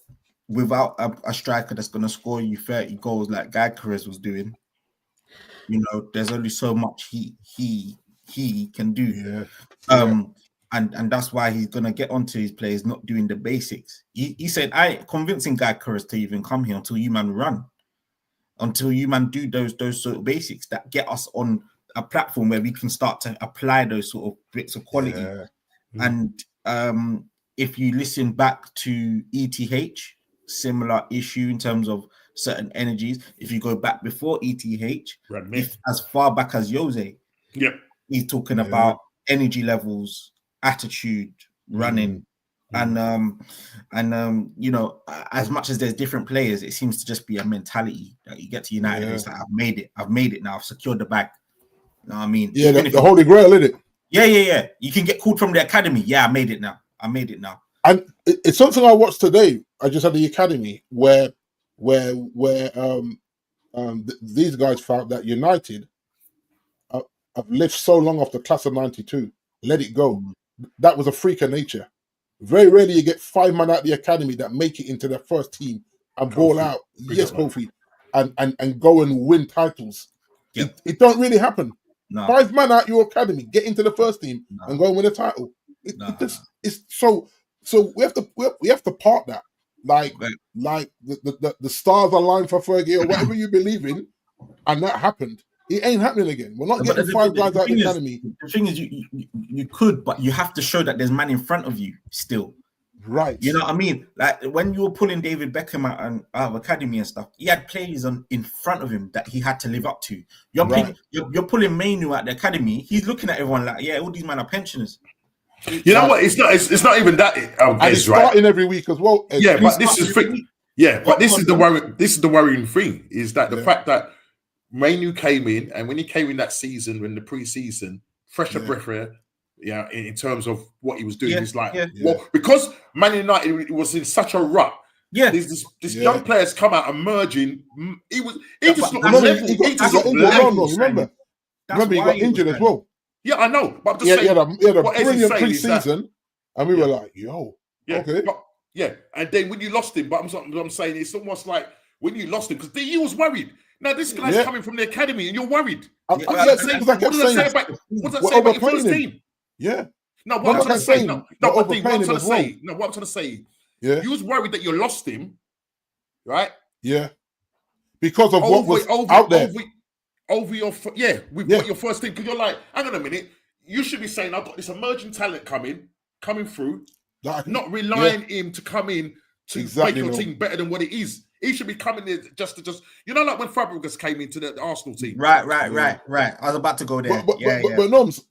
without a striker that's going to score you 30 goals like Gyökeres was doing, there's only so much he can do. And that's why he's going to get onto his players not doing the basics. He said, I ain't convincing Gyökeres to even come here until you man run, until you man do those sort of basics that get us on a platform where we can start to apply those sort of bits of quality. And if you listen back to ETH, similar issue in terms of certain energies. If you go back before ETH, as far back as Jose, he's talking about energy levels, attitude, running, and as much as there's different players, it seems to just be a mentality that you get to United. It's like I've made it now. I've secured the bag. You know what I mean? Yeah, the Holy Grail, isn't it? Yeah. You can get called from the academy. Yeah, I made it now. And it's something I watched today. I just had the academy where these guys found that United have lived so long off the class of '92. Let it go. That was a freak of nature. Very rarely you get 5 men out the academy that make it into their first team and ball out. Yes, Kofi, and go and win titles. It don't really happen. No. 5 men out your academy get into the first team and go and win a title. It's so we have to part that. Like the stars aligned for Fergie or whatever you believe in, and that happened. It ain't happening again. We're not getting 5 guys out the academy. The thing is, you could, but you have to show that there's man in front of you still. Right. You know what I mean? Like when you were pulling David Beckham out of academy and stuff, he had players in front of him that he had to live up to. You're pulling Mainu out the academy. He's looking at everyone like, yeah, all these men are pensioners. You know what? It's not even that. And it's starting every week as well. But this is the worrying thing is that the fact that Mainu came in, and when he came in that season, in the pre-season, fresh breath here, in terms of what he was doing, he's like, well, because Man United was in such a rut. Yeah, this young players come out emerging. He just got level. He just got level. Remember, he got injured as well. Yeah, I know, but I'm just saying. He had a brilliant pre-season, and we were like, "Yo, okay." But, and then when you lost him, but I'm saying it's almost like when you lost him because he was worried. Now this guy's coming from the academy, and you're worried. What does that say about your first team? Yeah. No, what I'm trying to say. What I'm trying to say. Yeah. You was worried that you lost him, right? Yeah. Because of what was out there. Over your got your first team, because you're like, hang on a minute, you should be saying I've got this emerging talent coming through, not relying him to come in to make your team better than what it is. He should be coming in just like when Fabregas came into the Arsenal team. Right. I was about to go there. But Noms,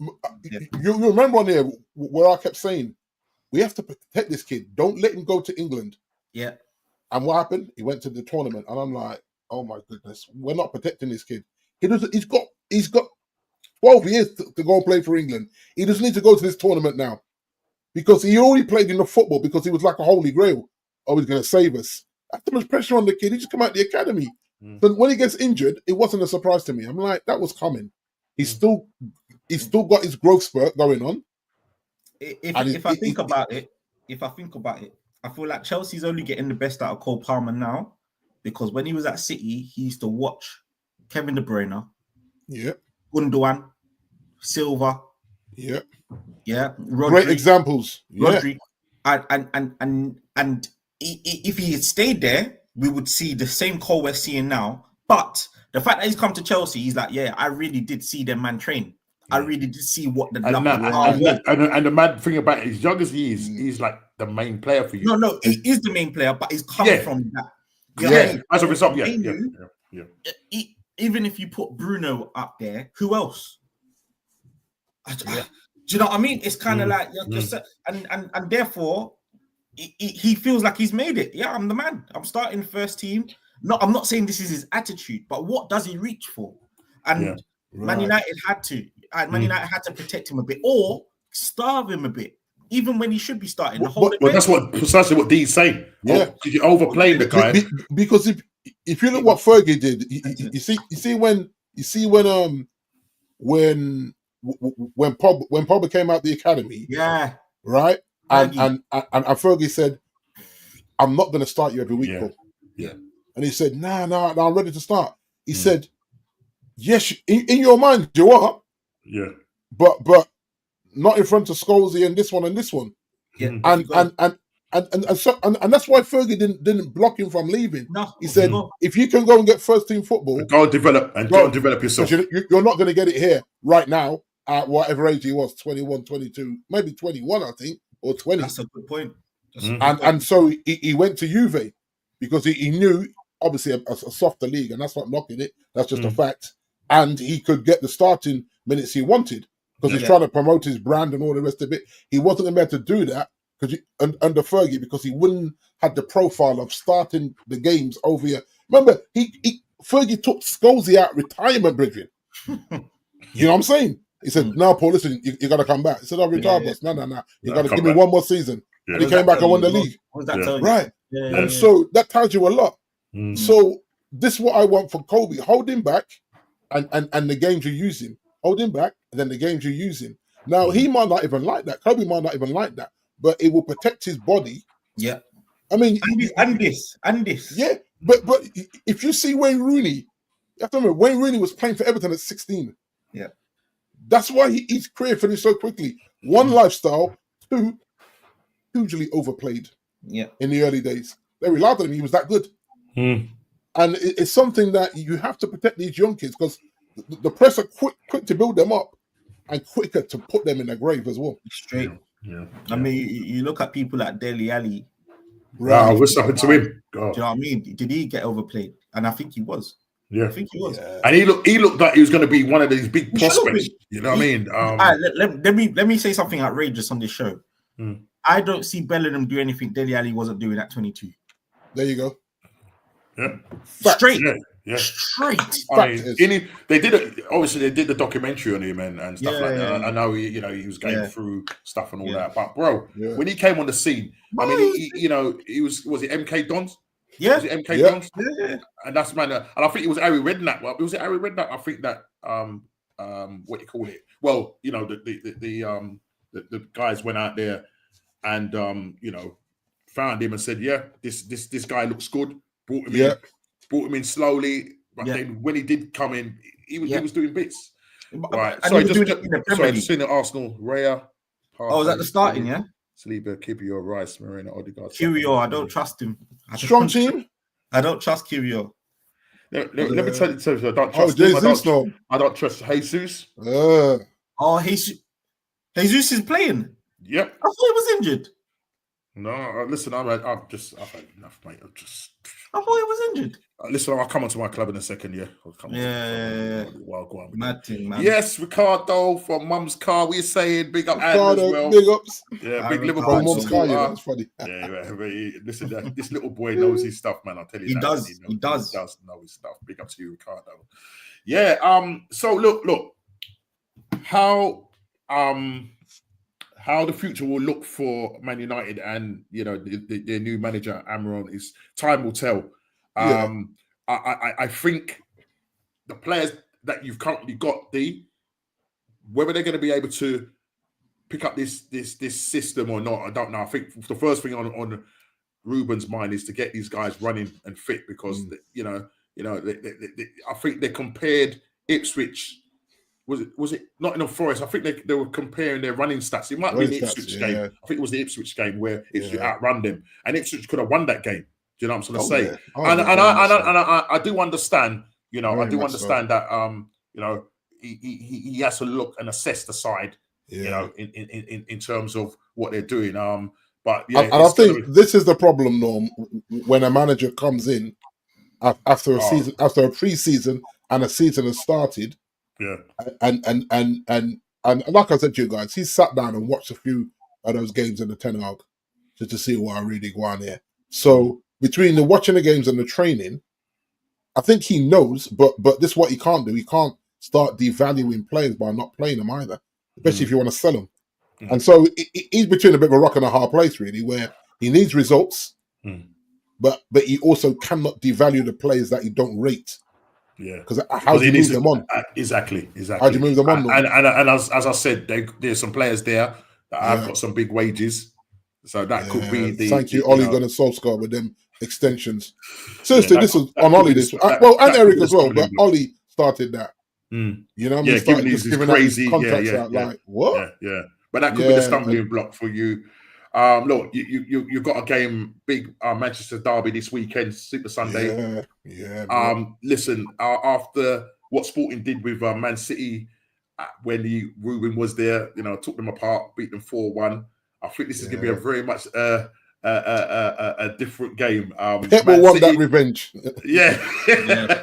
you remember on there where I kept saying we have to protect this kid. Don't let him go to England. Yeah. And what happened? He went to the tournament, and I'm like, oh my goodness, we're not protecting this kid. He's got 12 years to go and play for England. He doesn't need to go to this tournament now. because he already played in the football because he was like a holy grail. Oh, he's going to save us. That's too much pressure on the kid. He just come out of the academy. But when he gets injured, it wasn't a surprise to me. I'm like, that was coming. He's still got his growth spurt going on. If I think about it, I feel like Chelsea's only getting the best out of Cole Palmer now, because when he was at City, he used to watch Kevin De Bruyne, Gundogan, Silva, Rodri, great examples, Rodri, and if he had stayed there, we would see the same Cole we're seeing now. But the fact that he's come to Chelsea, he's like, I really did see them man train. I really did see what the and the mad thing about it, as young as he is, he's like the main player for you. No, he is the main player, but he's coming from that. As a result, Even if you put Bruno up there, who else? Do you know what I mean? It's kind of like you're just and therefore he feels like he's made it. Yeah, I'm the man. I'm starting first team. No, I'm not saying this is his attitude, but what does he reach for? And Man United had to. Man United had to protect him a bit or starve him a bit, even when he should be starting. Well, that's precisely what Dee's saying. Yeah, did you overplay the guy? Because if you look what Fergie did, you see when Pogba came out the academy, right, and Fergie said, "I'm not going to start you every week, Paul." And he said, "No, I'm ready to start." He said, "Yes, in your mind, you are." But not in front of Scholesy and this one and this one. And that's why Fergie didn't block him from leaving. No, he said, if you can go and get first team football, go and develop yourself. You're not going to get it here right now at whatever age he was, 21, 22, maybe 21, I think, or 20. That's a good point. And so he went to Juve because he knew, obviously, a softer league, and that's not knocking it. That's just a fact. And he could get the starting minutes he wanted because he's trying to promote his brand and all the rest of it. He wasn't going to be able to do that under Fergie because he wouldn't have the profile of starting the games over here. Remember, Fergie took Scholesy out retirement, Bridget. You know what I'm saying? He said, "No, Paul, listen, you got to come back." He said, "I'll retire, boss. No. You got to give me one more season." And he came back and won the league. Right. And so that tells you a lot. So this is what I want for Kobe. Hold him back. And the games you use him, hold him back, and then the games you use him. Now he might not even like that. Kobe might not even like that, but it will protect his body. Yeah, I mean, and this. Yeah, but if you see Wayne Rooney, you have to remember Wayne Rooney was playing for Everton at 16. Yeah, that's why his career finished so quickly. One, lifestyle. Two, hugely overplayed. Yeah, in the early days, they relied on him. He was that good. And it's something that you have to protect these young kids because the press are quick to build them up and quicker to put them in their grave as well. Straight. I mean, you look at people like Dele Alli. Right. What's happened to him? Do you know what I mean? Did he get overplayed? And I think he was. Yeah, I think he was. Yeah. And he looked like he was going to be one of these big prospects. You know what I mean? Let me say something outrageous on this show. I don't see Bellingham do anything Dele Alli wasn't doing at 22. There you go. Yeah. Straight. Yeah. Straight. They did the documentary on him and stuff like that. I know he was going through stuff and all that. But bro, when he came on the scene, I mean, he was it MK Dons? Yeah. Was it MK Dons? Yeah. And that's man. And I think it was Harry Redknapp. Was it Harry Redknapp? I think that what do you call it? Well, the guys went out there and found him and said, yeah, this guy looks good. Brought him in slowly, but then when he did come in, he was doing bits. Right. Sorry, just seeing the Arsenal. Raya. Was that the starting? Yeah. Saliba, Kibio, Rice, Marina, Odegaard. Kibio, I don't trust him. Strong team. I don't trust Kibio. Let me tell you, I don't trust him. I don't trust Jesus. Jesus is playing. Yep. I thought he was injured. No, listen, I've had enough, mate. I thought he was injured. Listen, I'll come onto my club in a second, yeah. Well, go on. Mad thing, man. Yes, Ricardo from Mum's Car. We're saying big up Ricardo, as well. Big ups. Yeah, big Liverpool. Mum's Car, that's funny. Listen, this little boy knows his stuff, man. I'll tell you he that. Does. He does know his stuff. Big up to you, Ricardo. Yeah, so look. How how the future will look for Man United and their new manager Amorim is time will tell. I think the players that you've currently got, whether they're going to be able to pick up this system or not, I don't know. I think the first thing on Ruben's mind is to get these guys running and fit because I think they compared Ipswich. Was it Nottingham Forest? I think they were comparing their running stats. It might be the Ipswich game. I think it was the Ipswich game where Ipswich outrun them, and Ipswich could have won that game. Do you know what I'm trying to say? Yeah. I do understand. I do understand that. He has to look and assess the side. In terms of what they're doing. But yeah, and I think this is the problem, Norm, when a manager comes in after a season, after a pre-season, and a season has started. Yeah, and like I said to you guys, he sat down and watched a few of those games in the Ten Hag just to see what I really go on here. So between the watching the games and the training, I think he knows, but this is what he can't do. He can't start devaluing players by not playing them either, especially if you want to sell them. And so he's between a bit of a rock and a hard place, really, where he needs results, but he also cannot devalue the players that he don't rate. Yeah, because how do you move them on? Exactly. How do you move them on? And as I said, there's some players there that have got some big wages, so that could be the. Thank you, Ollie Gunnar Solskjaer with them extensions. Seriously, this was on Ollie. And Eric as well, but Ollie started that. You know, what I mean, giving these crazy contracts out. Like what? Yeah. But that could be the stumbling block for you. Look, you've got a game, big Manchester derby this weekend, Super Sunday. Listen, after what Sporting did with Man City when Ruben was there, took them apart, beat them 4-1. I think this is going to be a very much a different game. Pep will want that revenge.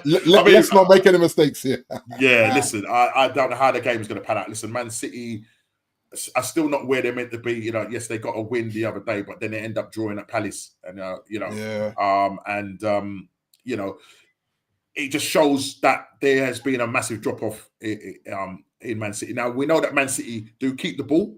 Let's not make any mistakes here. Listen, I don't know how the game is going to pan out. Listen, Man City are still not where they're meant to be. Yes, they got a win the other day, but then they end up drawing at Palace, and it just shows that there has been a massive drop off in Man City. Now we know that Man City do keep the ball,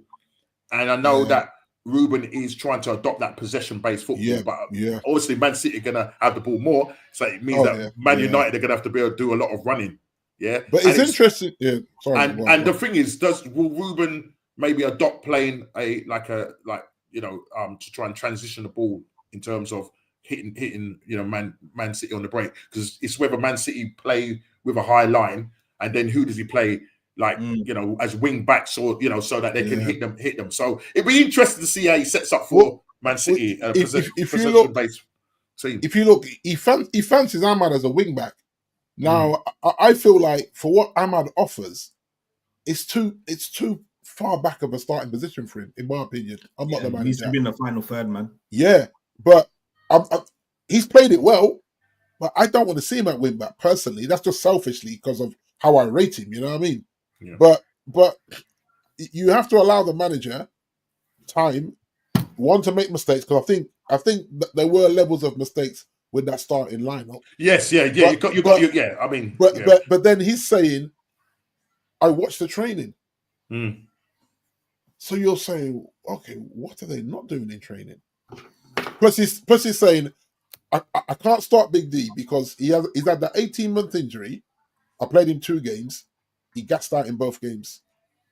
and I know that Ruben is trying to adopt that possession-based football, but obviously Man City are gonna have the ball more, so it means that Man United are gonna have to be able to do a lot of running. Yeah, but it's interesting. Yeah, sorry. And the thing is, will Ruben maybe adopt playing to try and transition the ball in terms of hitting Man City on the break, because it's whether Man City play with a high line and then who does he play as wing backs or so that they can hit them. So it'd be interesting to see how he sets up for Man City. If you look, he fancies Ahmad as a wing back. Now I feel like for what Ahmad offers, it's too far back of a starting position for him, in my opinion. I'm not the manager. He needs to be in the final third, man. Yeah, but he's played it well, but I don't want to see him at wing back personally. That's just selfishly because of how I rate him. You know what I mean? Yeah. But you have to allow the manager time, one, to make mistakes, because I think that there were levels of mistakes with that starting lineup. Yes, yeah. But then he's saying, I watched the training. So you're saying, okay, what are they not doing in training? Plus he's saying, I can't start Big D because he's had that 18-month injury. I played him 2 games. He gassed out in both games.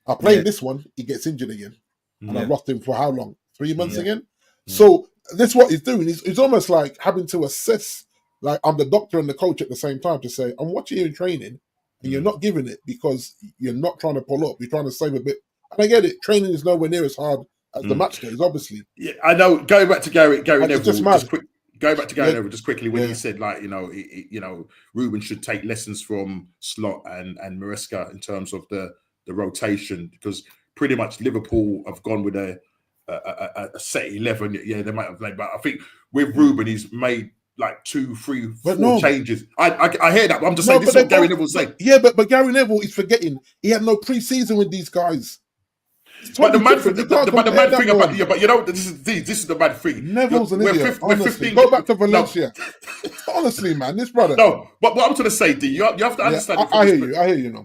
I played this one, he gets injured again. And I lost him for how long? 3 months again? So that's what he's doing. He's almost like having to assess, like I'm the doctor and the coach at the same time, to say, I'm watching you in training and you're not giving it because you're not trying to pull up. You're trying to save a bit. And I get it. Training is nowhere near as hard as the match days, obviously. Yeah, I know. Going back to Gary Neville, go back to Gary Neville just quickly when he said, Ruben should take lessons from Slot and Maresca in terms of the rotation, because pretty much Liverpool have gone with a set 11. Yeah, they might have played, but I think with Ruben, he's made like 2, 3, 4 changes. I hear that, but I'm just saying this is what Gary Neville saying. Yeah, but Gary Neville is forgetting he had no pre-season with these guys. But the mad thing about this is the mad thing. Neville's an idiot. Honestly, go back to Valencia. Honestly, man, this brother. No, but what I'm trying to say, D, you have to understand. I hear you.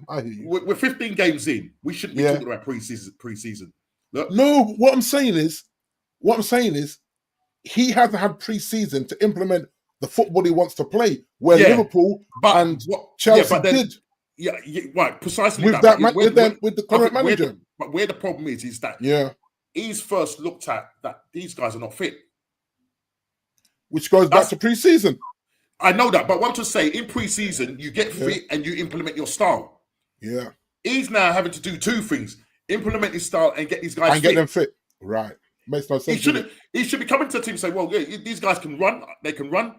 I hear you. We're 15 games in. We shouldn't be talking about pre-season. Look. No, what I'm saying is, he hasn't had pre-season to implement the football he wants to play. Where Liverpool and Chelsea did. Yeah, right. Precisely with that. With the current manager. But where the problem is that he's first looked at that these guys are not fit, which goes back to pre-season. I know that, but what to say in pre-season you get fit and you implement your style. Yeah, he's now having to do two things: implement his style and get these guys get them fit. Right, makes no sense. He should be coming to the team and say, "Well, yeah, these guys can run. They can run.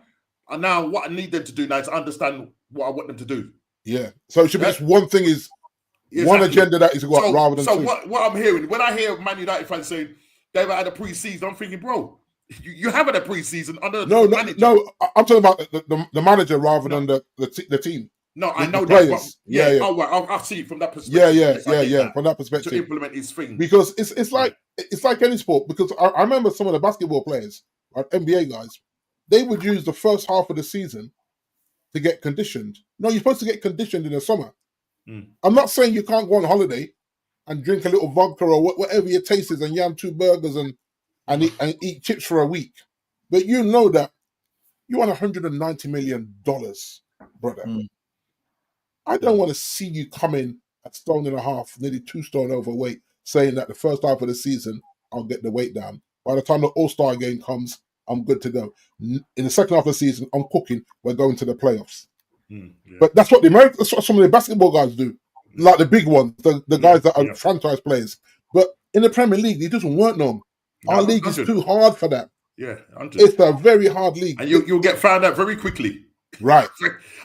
And now what I need them to do now is understand what I want them to do." Yeah. So it should be just one thing is one agenda that is got rather than two. What I'm hearing when I hear Man United fans saying they've had a pre-season, I'm thinking, bro, you haven't a pre-season under the manager. No, I'm talking about the manager rather than the team. No, I know that. But Oh, well, I'll see it from that perspective. Yeah. From that perspective, to implement his thing, because it's like any sport. Because I remember some of the basketball players, right, NBA guys, they would use the first half of the season to get conditioned. No, you're supposed to get conditioned in the summer. I'm not saying you can't go on holiday and drink a little vodka or whatever your taste is and yam 2 burgers and eat chips for a week. But you know that you want $190 million, brother. I don't want to see you come in at 1.5 stone, nearly 2 stone overweight, saying that the first half of the season, I'll get the weight down. By the time the All-Star game comes, I'm good to go. In the second half of the season, I'm cooking. We're going to the playoffs. But that's what that's what some of the basketball guys do. Like the big ones, the guys that are franchise players. But in the Premier League, it doesn't work no. Our league is too hard for that. Yeah, it's a very hard league. And you'll get found out very quickly. Right.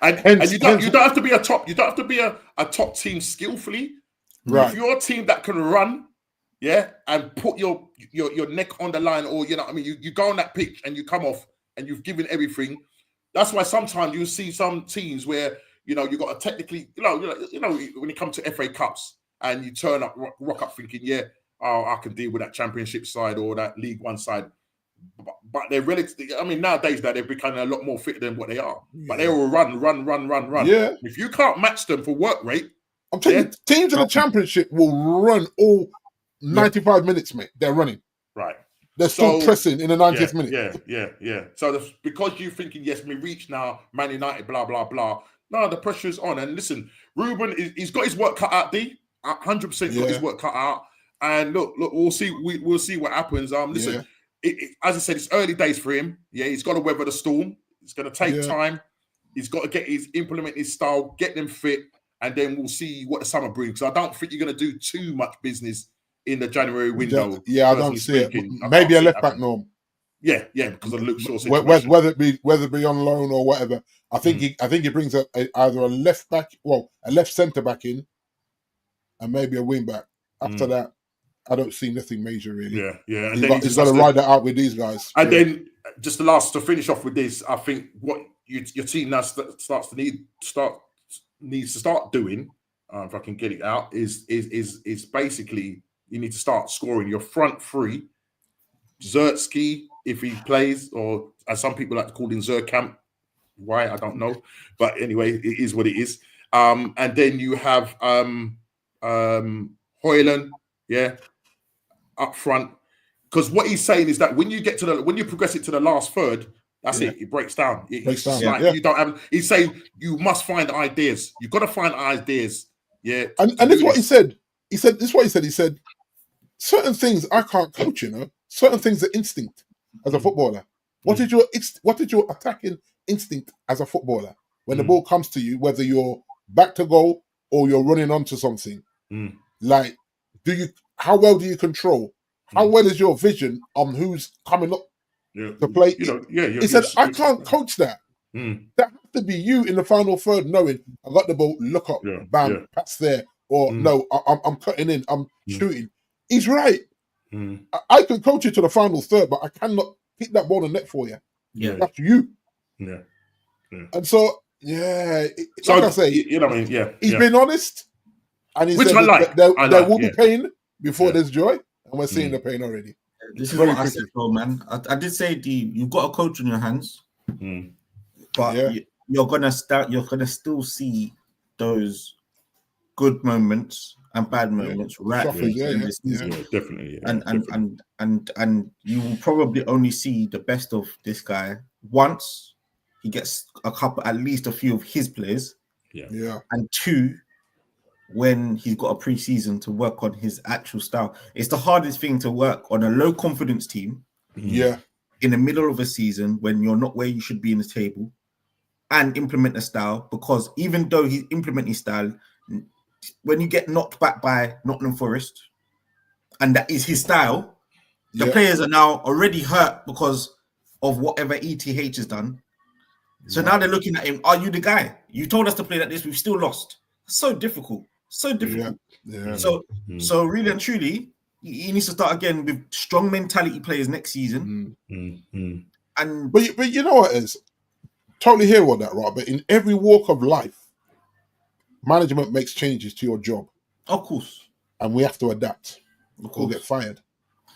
and you don't have to be a top. You don't have to be a top team skillfully. Right. If you're a team that can run, and put your neck on the line, or you know what I mean, you go on that pitch and you come off and you've given everything. That's why sometimes you see some teams where you got to technically, when it comes to FA Cups and you turn up, rock up thinking, I can deal with that Championship side or that League One side. But they're relatively. I mean, nowadays they're becoming a lot more fit than what they are. But they will run. Yeah. If you can't match them for work rate, I'm telling you, teams in the Championship will run all 95 minutes, mate. They're running. Right. They're still pressing in the 90th minute. Yeah. So because you're thinking, yes, we reach now, Man United, blah, blah, blah. No, the pressure's on. And listen, Ruben, he's got his work cut out, D. 100% got his work cut out. And look, we'll see. We'll see what happens. Listen, as I said, it's early days for him. Yeah, he's got to weather the storm. It's going to take time. He's got to implement his style, get them fit, and then we'll see what the summer brings. So I don't think you're going to do too much business in the January window. Yeah, I don't see it. Maybe a left back, Norm. Yeah, because of Luke Shaw situation. Whether it be on loan or whatever, I think he brings either a left back, a left centre back in, and maybe a wing back. After that, I don't see nothing major really. Yeah. And he's got to ride that out with these guys. And then just to finish off with this, I think what your team now needs to start doing, if I can get it out, is basically you need to start scoring your front three. Chelski, if he plays, or as some people like to call him Zerkamp. Why, I don't know. But anyway, it is what it is. And then you have Højlund, up front. Because what he's saying is that when you progress it to the last third, that's it. It breaks down. You don't have. He's saying you must find ideas. You've got to find ideas. Yeah. And this is what he said. He said, certain things I can't coach, certain things are instinct as a footballer. What is your attacking instinct as a footballer? When the ball comes to you, whether you're back to goal or you're running onto something, like, how well do you control? How well is your vision on who's coming up to play? He said, I can't coach that. That has to be you in the final third, knowing I got the ball, look up, bam, pass there, or no, I'm cutting in, I'm shooting. He's right. I can coach you to the final third, but I cannot kick that ball in the net for you. Yeah, that's you. Yeah. And so, like I say, you know what I mean? Yeah, he's been honest, and he which said I like. There will be pain before there's joy, and we're seeing the pain already. This is what I said, though, man. I did say, you've got a coach in your hands, but you're gonna still see those good moments and bad moments right through this season. Yeah, definitely. Yeah, and you will probably only see the best of this guy once he gets at least a few of his players. Yeah. And 2, when he's got a pre-season to work on his actual style. It's the hardest thing to work on a low confidence team. Yeah. In the middle of a season when you're not where you should be in the table, and implement a style, because even though he's implementing style, when you get knocked back by Nottingham Forest, and that is his style, the players are now already hurt because of whatever ETH has done. So now they're looking at him. Are you the guy? You told us to play like this. We've still lost. So difficult. So difficult. Yeah. So really and truly, he needs to start again with strong mentality players next season. And but you know what is totally hear what that, right? But in every walk of life, management makes changes to your job. Of course. And we have to adapt. We'll get fired.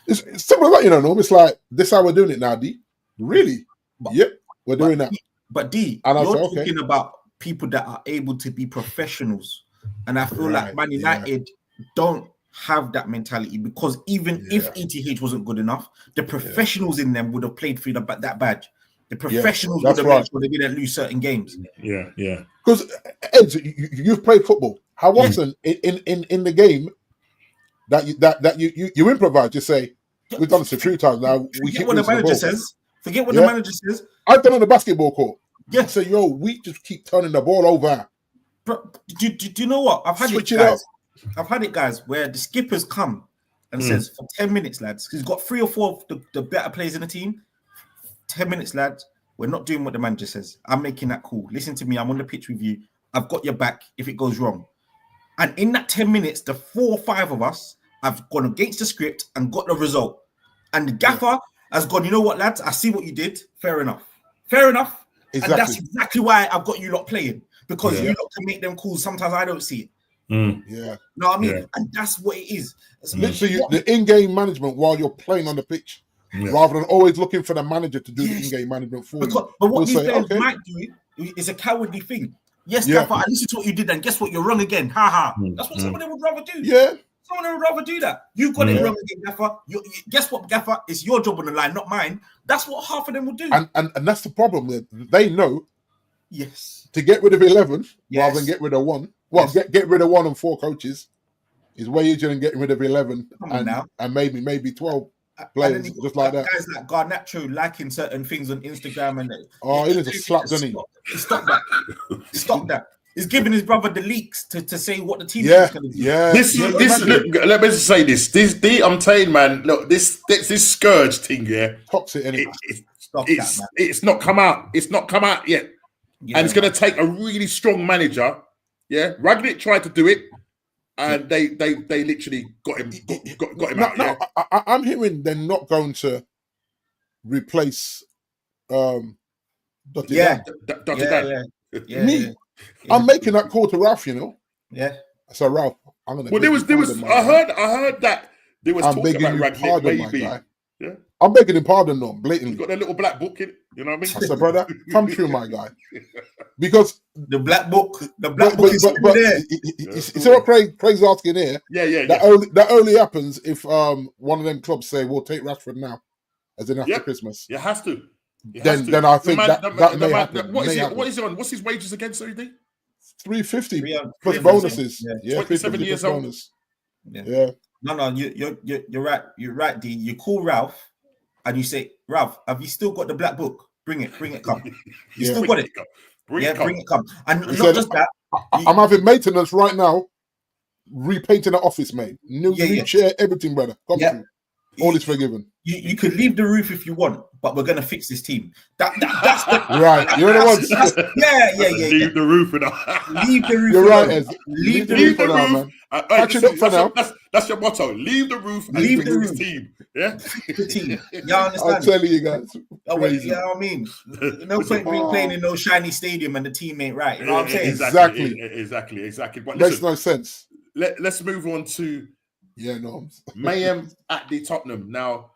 It's simple as that, you know, Norm. It's like, this how we're doing it now, D. Really? Yep, we're doing that. But D, and you're talking about people that are able to be professionals. And I feel like Man United don't have that mentality, because even if ETH wasn't good enough, the professionals in them would have played through that badge. The professionals would have made sure they didn't lose certain games. Yeah. Because, Ed, you've played football. How often in the game that you improvise, you say, we've done this a few times now. Forget what the manager says. Forget what the manager says. I've done on the basketball court. Yeah. Say, yo, we just keep turning the ball over. Bro, do you know what? I've had it, guys, where the skippers come and says, for 10 minutes, lads, he's got 3 or 4 of the better players in the team. 10 minutes, lads. We're not doing what the manager says. I'm making that call. Listen to me. I'm on the pitch with you. I've got your back if it goes wrong. And in that 10 minutes, the 4 or 5 of us have gone against the script and got the result. And the gaffer has gone, you know what, lads? I see what you did. Fair enough. Exactly. And that's exactly why I've got you lot playing. Because you lot can make them calls. Sometimes I don't see it. Yeah. Know what I mean? And that's what it is. It's literally the in-game management while you're playing on the pitch. Rather than always looking for the manager to do the in-game management for you. But what these players might do is a cowardly thing. Yes, Gaffer, I listened to what you did, and guess what? You're wrong again. Ha ha. That's what someone would rather do. Yeah. Someone would rather do that. You got it wrong again, Gaffer. Guess what, Gaffer? It's your job on the line, not mine. That's what half of them will do. And that's the problem. They know to get rid of 11 rather than get rid of 1. Well, get rid of 1 and 4 coaches is way easier than getting rid of 11 and maybe 12 players, just like that. Guys like Garnacho liking certain things on Instagram and he needs a slap, doesn't he? Stop that. He's giving his brother the leaks to say what the team is going to do. Yeah. Look, let me just say this. I'm telling you, man, look, this scourge thing, toxic anyway. It's not come out. It's not come out yet. Yeah, and it's going to take a really strong manager. Yeah, Ragnick tried to do it, and they literally got him out. No, I'm hearing they're not going to replace Dottie Dan. I'm making that call to Ralph, you know. Yeah. So Ralph, I'm gonna. Well, there was. I heard that there was talk about Ragnick maybe. Yeah. I'm begging him pardon, no, blatantly. He's got a little black book in it. You know what I mean? I said, brother, come through, my guy. Because the black book is there. You see what Craig's asking here? Yeah. That only happens if one of them clubs say, we'll take Rashford now, as in after Christmas. It has to. Then I think that may happen. What is it on? What's his wages again, so you think? 350 plus bonuses. Yeah, 27 years old. Bonus. Yeah. No, you're right. You're right, D. You call Ralph and you say, Ralph, have you still got the black book? Bring it, come. You still got it. Bring it, come. And not just that. I'm having maintenance right now, repainting the office, mate. New chair, everything, brother. Come through. All is forgiven. You could leave the roof if you want, but we're gonna fix this team. That's the right. You're the ones. Leave the roof and leave the roof. You're right. Leave the roof for now, man. Catch it up for now. That's your motto. Leave the roof and leave fix the this team. Yeah, the team. You understand? I'm telling you guys. You know what I mean? No point playing in no shiny stadium and the team ain't right. You know what I'm saying? Exactly. But makes no sense. Let's move on to mayhem at the Tottenham now.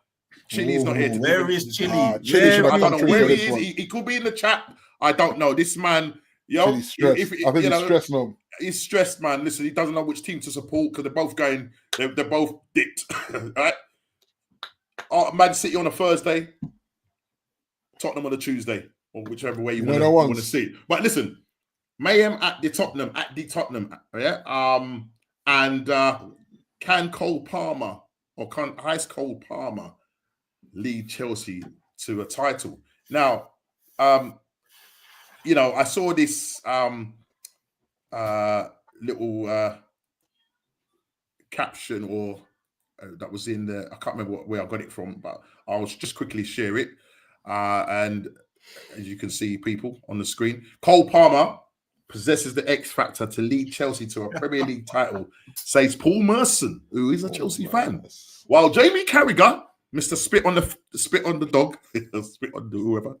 Chili's not here. Where is Chili? I don't know where he is. He could be in the chat. I don't know. This man Yo, he's stressed. I think he's stressed, man. He's stressed, man. Listen, he doesn't know which team to support because they're both going. They're both dipped. Right? Man City on a Thursday, Tottenham on a Tuesday, or whichever way you want to see it. But listen, mayhem at the Tottenham. Yeah. And can Cole Palmer or can Ice Cole Palmer lead Chelsea to a title? Now, I saw this little caption or that was in the, I can't remember where I got it from, but I'll just quickly share it. And as you can see, people on the screen, Cole Palmer possesses the X factor to lead Chelsea to a Premier League title, says Paul Merson, who is a Chelsea fan. While Jamie Carragher, Mr. Spit on the dog, spit on the whoever,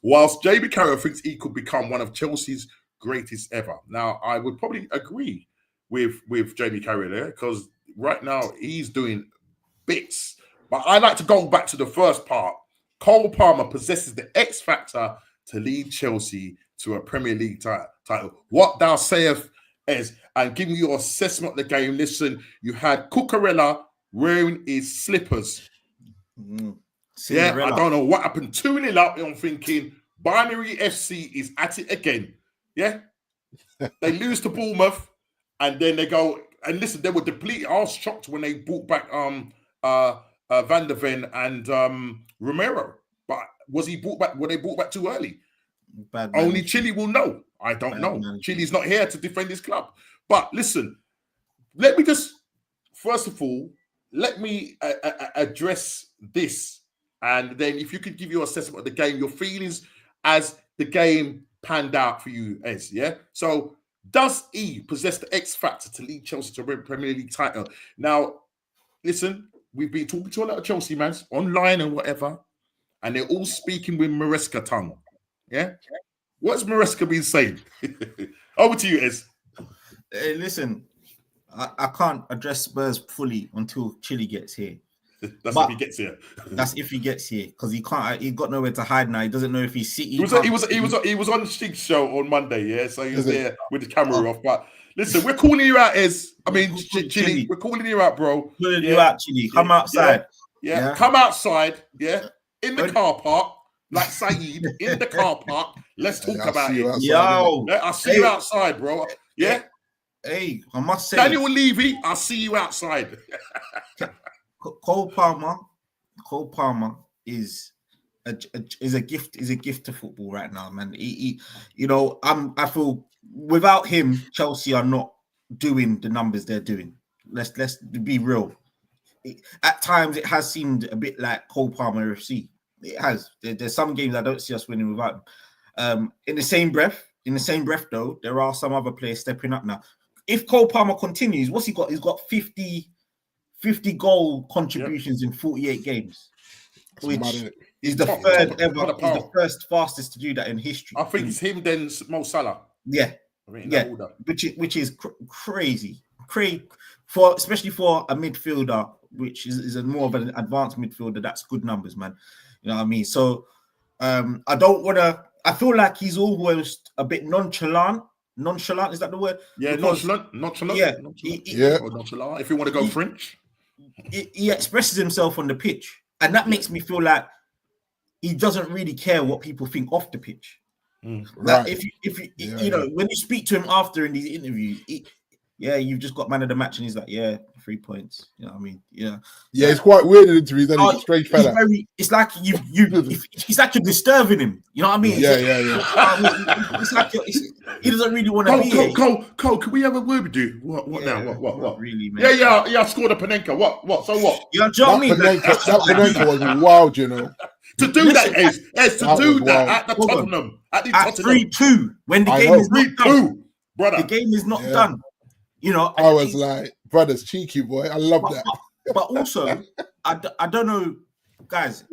whilst Jamie Carragher thinks he could become one of Chelsea's greatest ever. Now, I would probably agree with Jamie Carragher there because right now he's doing bits. But I like to go back to the first part. Cole Palmer possesses the X factor to lead Chelsea to a Premier League title. What thou sayest is, and give me your assessment of the game. Listen, you had Cucurella wearing his slippers. Yeah, I don't know what happened. 2-0 up. I'm thinking Binary FC is at it again. Yeah, they lose to Bournemouth, and then they go. And listen, they were depleted. I was shocked when they brought back Van der Ven and Romero. But was he brought back? Were they brought back too early? Only Chile will know. I don't know. Chile's not here to defend his club. But listen, let me just first of all let me address this, and then if you could give your assessment of the game, your feelings as the game panned out for you, Ez. Yeah. So, does he possess the X factor to lead Chelsea to a Premier League title? Now, listen, we've been talking to a lot of Chelsea fans online and whatever, and they're all speaking with Maresca tongue. Yeah. What's Maresca been saying? Over to you, Ez. Hey, listen, I can't address Spurs fully until Chile gets here. That's if he gets here. That's if he gets here, because he can't. He got nowhere to hide now. He doesn't know if he's City. He was on Stig's show on Monday, yeah. So he was there with the camera off. But listen, we're calling you out, Ez. I mean, Chile. We're calling you out, bro. Calling you out, Chile. Come outside. Yeah. Come outside. Yeah, in the car park, like Saeed in the car park. Let's talk about it. I'll see you outside, bro. Yeah. Hey, I must say, Daniel Levy, I'll see you outside. Cole Palmer is a gift. Is a gift to football right now, man. I feel without him, Chelsea are not doing the numbers they're doing. Let's be real. At times, it has seemed a bit like Cole Palmer FC. It has. There's some games I don't see us winning without him. In the same breath, though, there are some other players stepping up now. If Cole Palmer continues, what's he got? He's got 50 goal contributions in 48 games, which is the third ever. He's the first fastest to do that in history. I think it's him, then Mo Salah. Yeah, which is crazy, especially for a midfielder, which is a more of an advanced midfielder. That's good numbers, man. You know what I mean? So I don't want to. I feel like he's almost a bit nonchalant. Nonchalant, is that the word? Yeah, nonchalant. Yeah, nonchalant. If you want to go French, he expresses himself on the pitch, and that makes me feel like he doesn't really care what people think off the pitch. Right. If you know, when you speak to him after in these interviews, you've just got man of the match, and he's like, 3 points. You know what I mean? Yeah. Yeah, it's quite weird in interviews. He's a strange fella. It's like it's like you're disturbing him. You know what I mean? Yeah. It's like he doesn't really want to be here. Cole, can we have a word with you? What now? What? Really, man? Yeah. I scored a Panenka. What? So what? You know what I mean? That Panenka was wild, you know. To do that at the Tottenham. At 3-2, when the game is not done. Brother. The game is not done. You know, I was like, brother's cheeky, boy. I love that. But also, I don't know, guys,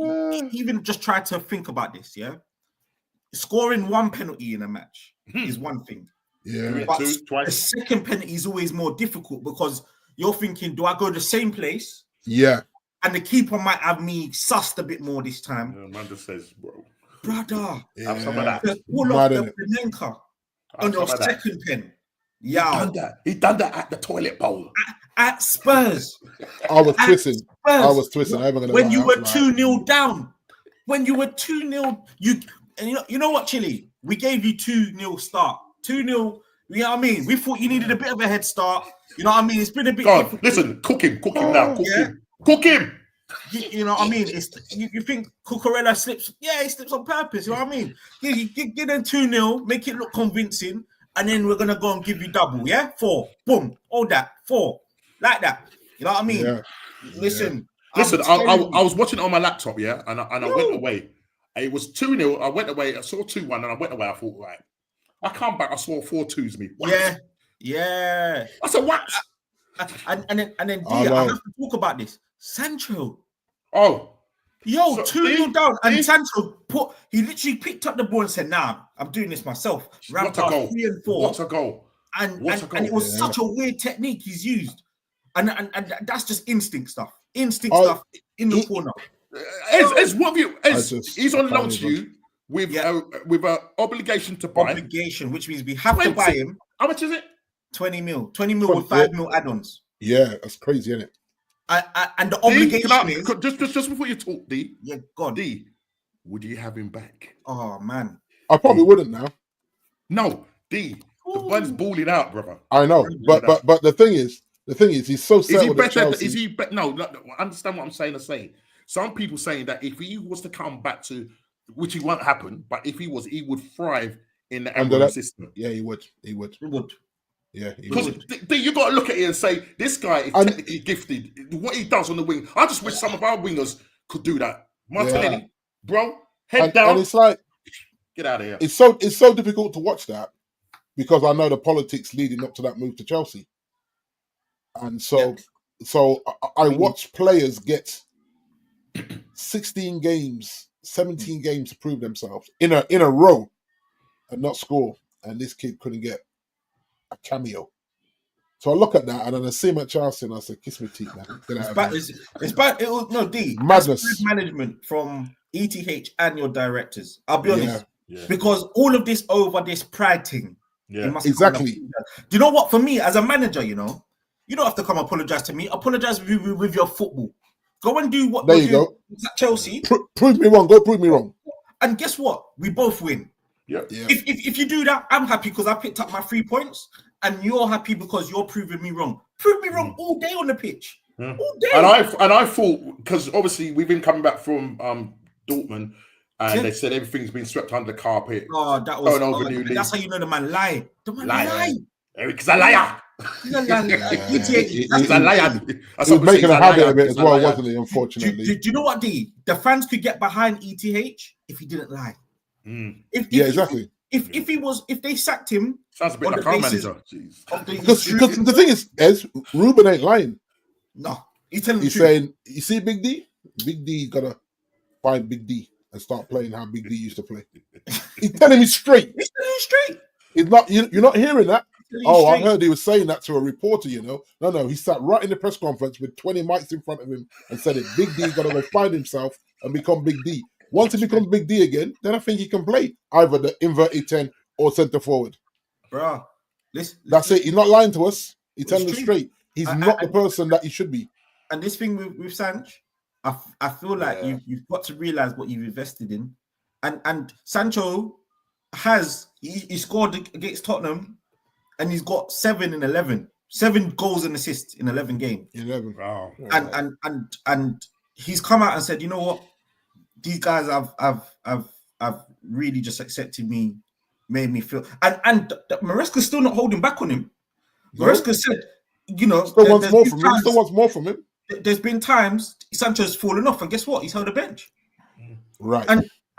even just try to think about this, yeah? Scoring one penalty in a match is one thing. Yeah. But the second penalty is always more difficult because you're thinking, do I go the same place? Yeah. And the keeper might have me sussed a bit more this time. Man just says, bro. Brother. Have some of that. Pull off the Panenka. on your second pen. Yeah, he done that at the toilet bowl at Spurs. I was twisting. When you were 2-0 down. When you were 2-0, you know what, Chile? We gave you 2-0 start. 2-0. You know what I mean? We thought you needed a bit of a head start. You know what I mean? It's been a bit. God, listen, cook him now. Cook him. You know what I mean? It's you think Cucurella slips? Yeah, he slips on purpose. You know what I mean? You get them 2-0, make it look convincing, and then we're gonna go and give you double. Yeah, 4, boom, all that 4, like that. You know what I mean? Yeah. Listen, I was watching it on my laptop, yeah, and I went away. It was 2-0. I went away. I saw 2-1, and I went away. I thought, right, I come back. I saw 4-2s me. What? Yeah. I said, what? And then I have to talk about this. Sancho. Oh. Yo, 2-0 down. And Sancho he literally picked up the ball and said, nah, I'm doing this myself. Ramped up 3 and 4. What a goal. And it was such a weird technique he's used. And that's just instinct stuff. Stuff in the corner. He's on loan to you with an obligation to buy. Obligation, which means we have to buy him. How much is it? 20 mil. 20 mil with 5 mil add-ons. Yeah, that's crazy, isn't it? And the obligation is... Just before you talk, D. Yeah, God. D, would you have him back? Oh, man. I probably wouldn't now. No, D. The bud's balling out, brother. I know, but the thing is, he's so set with Chelsea. Is he better? No, understand what I'm saying. Some people saying that if he was to come back to, which it won't happen, but if he would thrive in the Amorim system. Yeah, he would. Yeah, because you got to look at it and say this guy is technically gifted. What he does on the wing, I just wish some of our wingers could do that. Martinelli, bro, head down. And it's like, get out of here. It's so difficult to watch that because I know the politics leading up to that move to Chelsea, and so I watch players get 16 games, 17 games to prove themselves in a row and not score, and this kid couldn't get a cameo. So I look at that and then I see him at Chelsea and I say, kiss me teeth, man. It's bad. It was no D. Madness. Management from ETH and your directors. I'll be honest. Yeah. Because all of this over this pride thing. Yeah, exactly. Do you know what? For me, as a manager, you don't have to come apologize to me. Apologize with your football. Go and do what there you go. At Chelsea. Prove me wrong. Go prove me wrong. And guess what? We both win. Yeah. If you do that, I'm happy because I picked up my 3 points, and you're happy because you're proving me wrong. Prove me wrong all day on the pitch. Yeah. All day. And I thought, because obviously we've been coming back from Dortmund, and they said everything's been swept under the carpet. Oh, that was that's how you know the man lied. The man lied. Eric's a liar. He's a liar. He's a liar. He was making a habit of it as well, wasn't he? Unfortunately. Do you know what, D? The fans could get behind ETH if he didn't lie. Exactly. If they sacked him, sounds a bit like our manager. Because the thing is, Ruben ain't lying. No, he's telling. He's saying, you see, Big D. Big D gotta find Big D and start playing how Big D used to play. He's telling me straight. He's telling you straight. It's not. You're not hearing that. Oh, I heard he was saying that to a reporter. No. He sat right in the press conference with 20 mics in front of him and said it. Big D gotta go find himself and become Big D. Once he becomes Big D again, then I think he can play either the inverted 10 or centre forward. Bro, that's it. He's not lying to us. He's telling us straight. He's not the person that he should be. And this thing with Sanch, I feel like you've got to realise what you've invested in. And Sancho he scored against Tottenham and he's got 7 in 11. 7 goals and assists in 11 games. 11. Wow. And he's come out and said, you know what? These guys have really just accepted me, made me feel, and Maresca's still not holding back on him. Maresca said, still wants more from him. There's been times Sancho's fallen off, and guess what? He's held a bench. Right.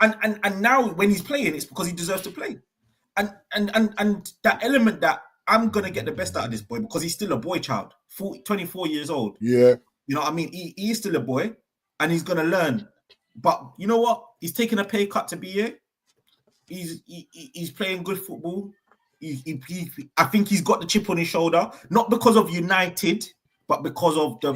And now when he's playing, it's because he deserves to play. And that element that I'm gonna get the best out of this boy because he's still a boy child, 24 years old. Yeah. You know what I mean? He is still a boy, and he's gonna learn. But you know what? He's taking a pay cut to be here. He's playing good football. I think he's got the chip on his shoulder, not because of United, but because of the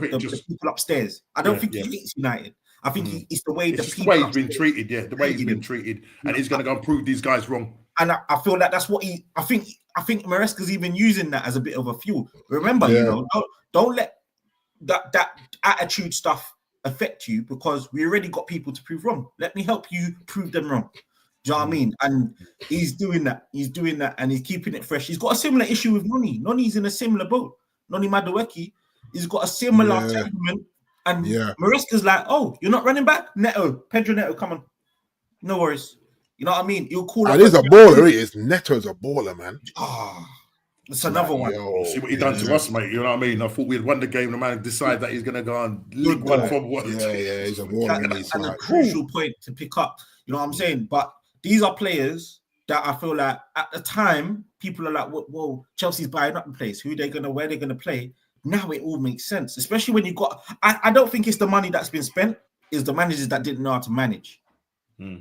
people upstairs. I don't think he hates United. I think it's the way the people the way he's been treated. Yeah, the way he's been treated, and he's going to go and prove these guys wrong. And I feel like that's what I think Maresca's even using that as a bit of a fuel. Remember, you know, don't let that attitude stuff affect you, because we already got people to prove wrong. Let me help you prove them wrong. Do you know what I mean? And he's doing that. And he's keeping it fresh. He's got a similar issue with Noni. Noni's in a similar boat. Noni Madueke. He's got a similar temperament. And Maresca's like, oh, you're not running back? Pedro Neto, come on. No worries. You know what I mean? He'll call and he's a baller. He is. Neto's a baller, man. It's another one. See what he done to us, mate. You know what I mean? I thought we'd won the game. The man decided that he's going to go on League One from what? Yeah, he's a baller. And a crucial point to pick up. You know what I'm saying? But these are players that I feel like at the time, people are like, whoa, Chelsea's buying up the place. Where they're going to play. Now it all makes sense, especially when you got. I don't think it's the money that's been spent; it's the managers that didn't know how to manage.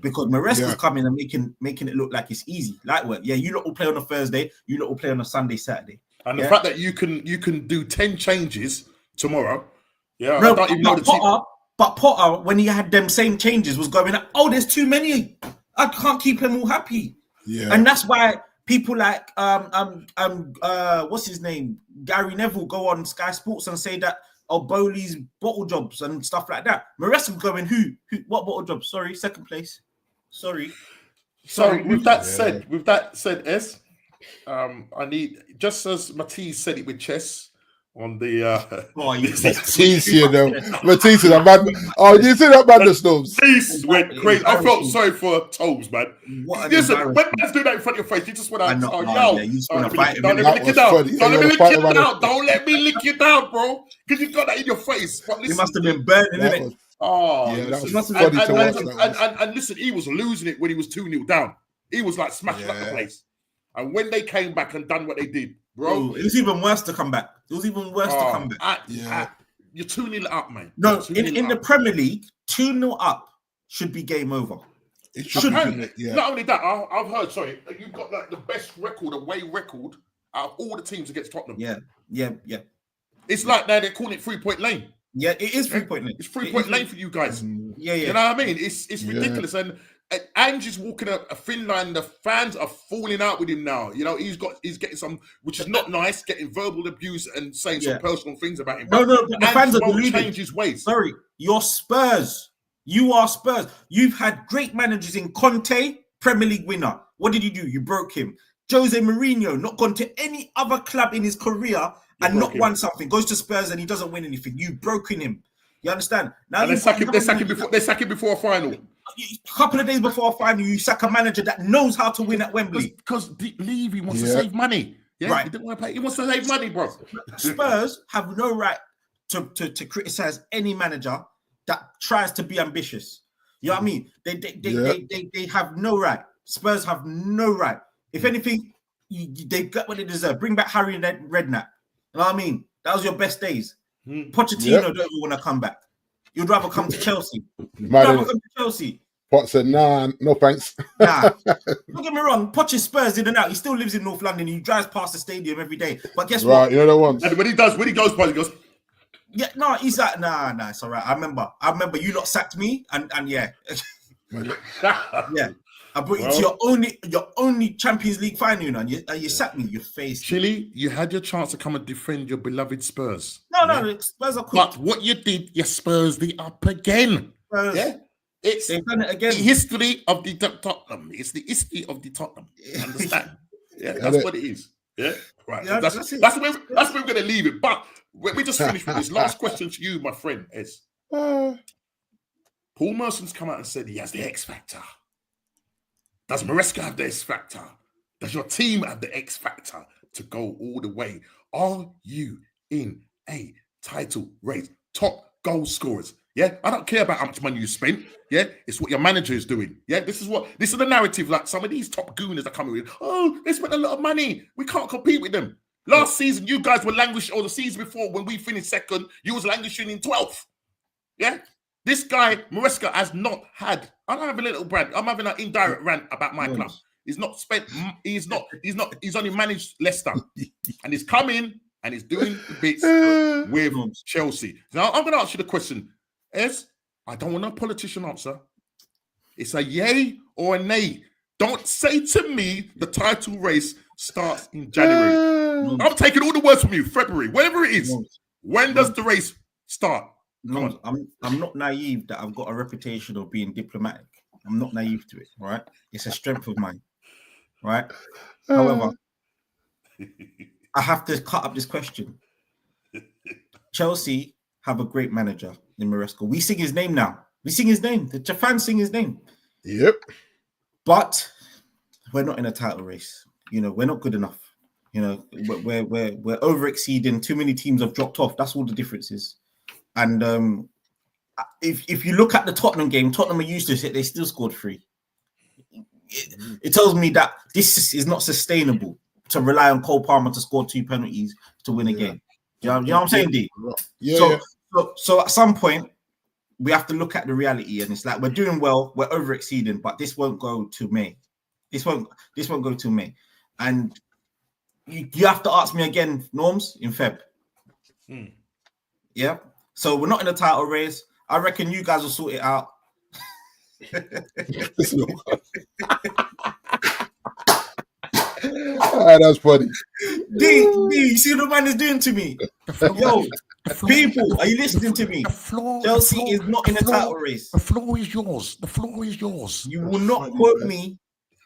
Because Maresca's coming and making it look like it's easy, light work. Yeah, you lot will play on a Thursday, you lot will play on a Sunday, Saturday. And the fact that you can do 10 changes tomorrow. Yeah, no, but Potter, when he had them same changes, was going, oh, there's too many. I can't keep them all happy. Yeah, and that's why people like what's his name, Gary Neville, go on Sky Sports and say that Bowley's bottle jobs and stuff like that. Maresca going, who what bottle jobs? Sorry, second place. Sorry. So with that said, S, I need, just as Matisse said it with chess on the Matisse, you know. Matisse is a man. Oh, you see that madness, Snobs? Matisse went crazy. I felt sorry for Tobes, man. Listen, when man's doing that in front of your face, you just want to, don't let me lick you down, bro. Because you got that in your face. But listen, you must have been burning, innit? That was funny to watch. And listen, he was losing it when he was 2-0 down. He was like smashing up the place. And when they came back and done what they did, bro, it was even worse to come back. You're 2-0 up, man. No, in the Premier League, 2-0 up should be game over. It should be. Not only that, I've heard, sorry, you've got like the best away record out of all the teams against Tottenham. Yeah. It's like now they're calling it 3-point lane. Yeah, it is 3-point lane. It's 3-point lane for you guys. Yeah. You know what I mean? It's ridiculous. And Angie's walking a thin line. The fans are falling out with him now. You know, he's getting some, which is not nice, getting verbal abuse and saying some personal things about him. No, but the fans are deluded. Change his ways. Sorry, you're Spurs. You are Spurs. You've had great managers in Conte, Premier League winner. What did you do? You broke him. Jose Mourinho, not gone to any other club in his career and not won something. Goes to Spurs and he doesn't win anything. You've broken him. You understand? Now they sack him before a final. A couple of days before a final, you sack a manager that knows how to win at Wembley. Because Levy wants to save money. Yeah, right. He didn't want to pay. He wants to save money, bro. Spurs have no right to criticize any manager that tries to be ambitious. You know what I mean? They have no right. Spurs have no right. If anything, they got what they deserve. Bring back Harry Redknapp. You know what I mean? That was your best days. Pochettino don't even want to come back. You'd rather come to Chelsea. Pot said, nah, no thanks. Nah. Don't get me wrong. Poch is Spurs in and out. He still lives in North London. He drives past the stadium every day. But guess what? Right, you know that one. And when he goes, he goes. Yeah, no, he's like, nah, it's all right. I remember you lot sacked me, and yeah. Yeah. I brought you to your only Champions League final, and you sacked me. Your face. Chile, you had your chance to come and defend your beloved Spurs. No, Spurs are quick. But what you did, you Spurs the up again. Spurs. Yeah. They've done it again. The history of the Tottenham. It's the history of the Tottenham. Understand? Yeah, that's what it is. Yeah, right. Yeah, that's where we're going to leave it. But let me just finish with this last question to you, my friend. Is Paul Merson's come out and said he has the X factor. Does Maresca have the X factor? Does your team have the X factor to go all the way? Are you in a title race? Top goal scorers. Yeah, I don't care about how much money you spent. Yeah, it's what your manager is doing. Yeah, this is the narrative. Like some of these top gooners are coming with. Oh, they spent a lot of money. We can't compete with them. Last season, you guys were languishing, or the season before when we finished second, you was languishing in 12th. Yeah, this guy Maresca has not had. I'm having a little brand. I'm having an indirect rant about my club. He's not spent. He's only managed Leicester, and he's come in and he's doing the bits with Chelsea. Now I'm going to ask you the question. I don't want a politician answer. It's a yay or a nay. Don't say to me the title race starts in January. I'm taking all the words from you. February, whatever it is. When does the race start? No, I'm not naive that I've got a reputation of being diplomatic. I'm not naive to it, right? It's a strength of mine, right? However, I have to cut up this question. Chelsea have a great manager in Maresca. We sing his name now. We sing his name. The fans sing his name. Yep. But we're not in a title race. You know, we're not good enough. You know, we're over exceeding. Too many teams have dropped off. That's all the difference is. And if you look at the Tottenham game, Tottenham are used to it. They still scored 3. It tells me that this is not sustainable to rely on Cole Palmer to score 2 penalties to win a game. You know what I'm saying, D? Yeah. So at some point, we have to look at the reality, and it's like we're doing well, we're over exceeding, but this won't go to May. This won't go to May, and you have to ask me again, Norms, in Feb. Yeah. So we're not in a title race. I reckon you guys will sort it out. That's funny. D, you see what the man is doing to me? Yo, people, are you listening to me? Chelsea is not in a title race. The floor is yours. The floor is yours. You will not quote me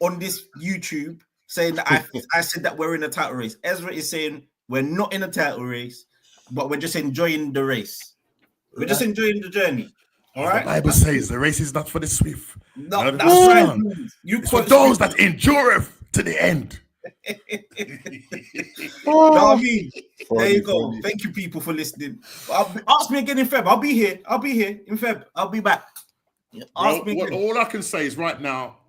on this YouTube saying that I said that we're in a title race. Ezra is saying we're not in a title race, but we're just enjoying the race. We're just enjoying the journey. All right. The Bible says the race is not for the swift. No, that's right. It's for those that endureth to the end. I mean, there you go. Funny. Thank you, people, for listening. Ask me again in Feb. I'll be here in Feb. I'll be back. All I can say is right now,